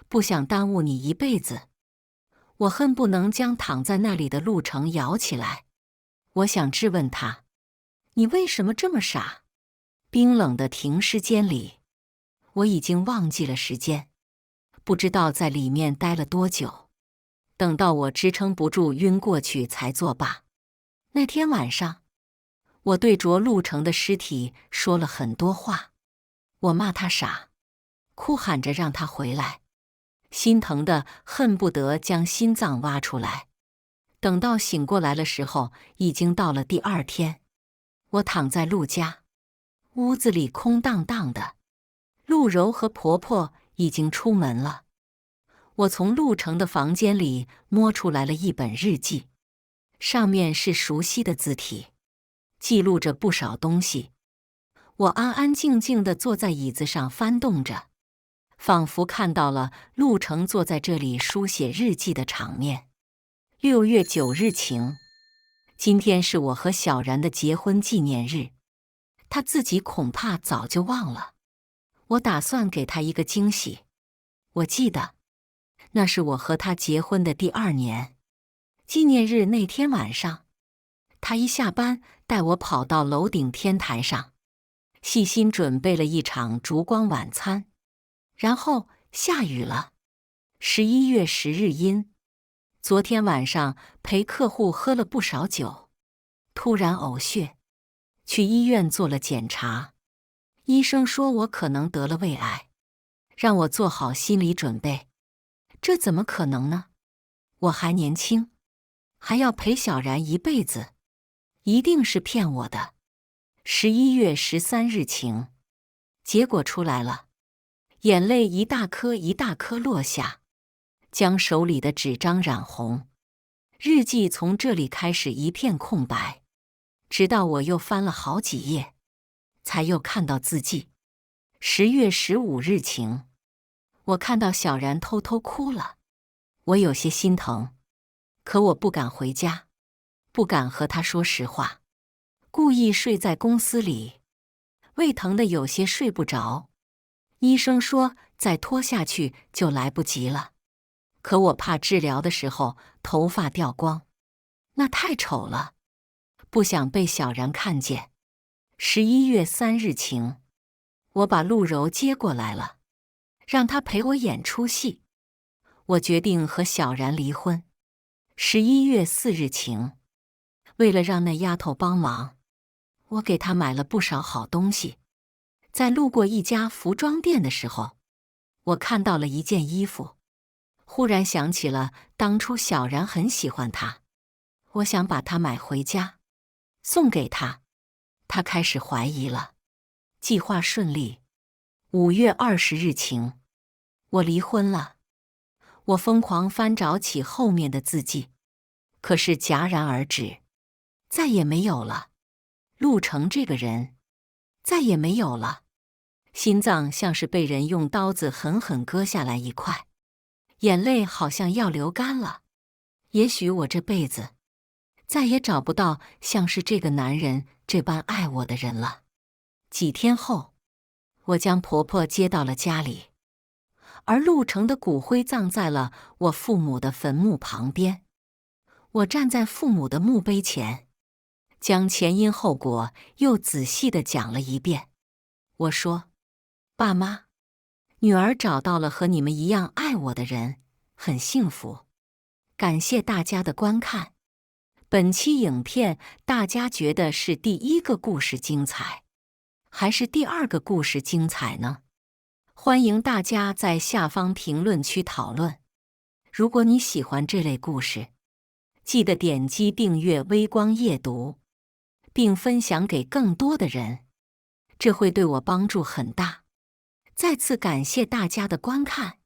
不想耽误你一辈子。我恨不能将躺在那里的陆成摇起来。我想质问他，你为什么这么傻？”冰冷的停尸间里，我已经忘记了时间，不知道在里面待了多久。等到我支撑不住晕过去才作罢。那天晚上，我对着陆成的尸体说了很多话，我骂他傻，哭喊着让他回来，心疼的恨不得将心脏挖出来。等到醒过来的时候，已经到了第2天。我躺在陆家，屋子里空荡荡的，陆柔和婆婆已经出门了。我从陆成的房间里摸出来了一本日记，上面是熟悉的字体，记录着不少东西。我安安静静地坐在椅子上翻动着，仿佛看到了陆成坐在这里书写日记的场面。6月9日晴，今天是我和小然的结婚纪念日，他自己恐怕早就忘了。我打算给他一个惊喜。我记得，那是我和他结婚的第2年。纪念日那天晚上，他一下班带我跑到楼顶天台上，细心准备了一场烛光晚餐。然后下雨了。11月10日阴。昨天晚上陪客户喝了不少酒，突然呕血，去医院做了检查，医生说我可能得了胃癌，让我做好心理准备。这怎么可能呢？我还年轻，还要陪小然一辈子，一定是骗我的。11月13日晴，结果出来了，眼泪一大颗一大颗落下，将手里的纸张染红。日记从这里开始一片空白，直到我又翻了好几页，才又看到字迹。10月15日晴，我看到小然偷偷哭了，我有些心疼，可我不敢回家，不敢和他说实话，故意睡在公司里，胃疼得有些睡不着。医生说再拖下去就来不及了，可我怕治疗的时候头发掉光，那太丑了，不想被小然看见。11月3日晴，我把陆柔接过来了，让她陪我演出戏。我决定和小然离婚。11月4日晴，为了让那丫头帮忙，我给她买了不少好东西。在路过一家服装店的时候，我看到了一件衣服，忽然想起了当初小然很喜欢它，我想把它买回家，送给她。她开始怀疑了。计划顺利。5月20日晴，我离婚了。我疯狂翻找起后面的字迹，可是戛然而止，再也没有了。陆成这个人，再也没有了。心脏像是被人用刀子狠狠割下来一块，眼泪好像要流干了。也许我这辈子再也找不到像是这个男人这般爱我的人了。几天后，我将婆婆接到了家里，而陆成的骨灰葬在了我父母的坟墓旁边。我站在父母的墓碑前，将前因后果又仔细地讲了一遍。我说：爸妈，女儿找到了和你们一样爱我的人，很幸福。感谢大家的观看。本期影片大家觉得是第1个故事精彩，还是第2个故事精彩呢？欢迎大家在下方评论区讨论。如果你喜欢这类故事，记得点击订阅微光夜读，并分享给更多的人，这会对我帮助很大。再次感谢大家的观看。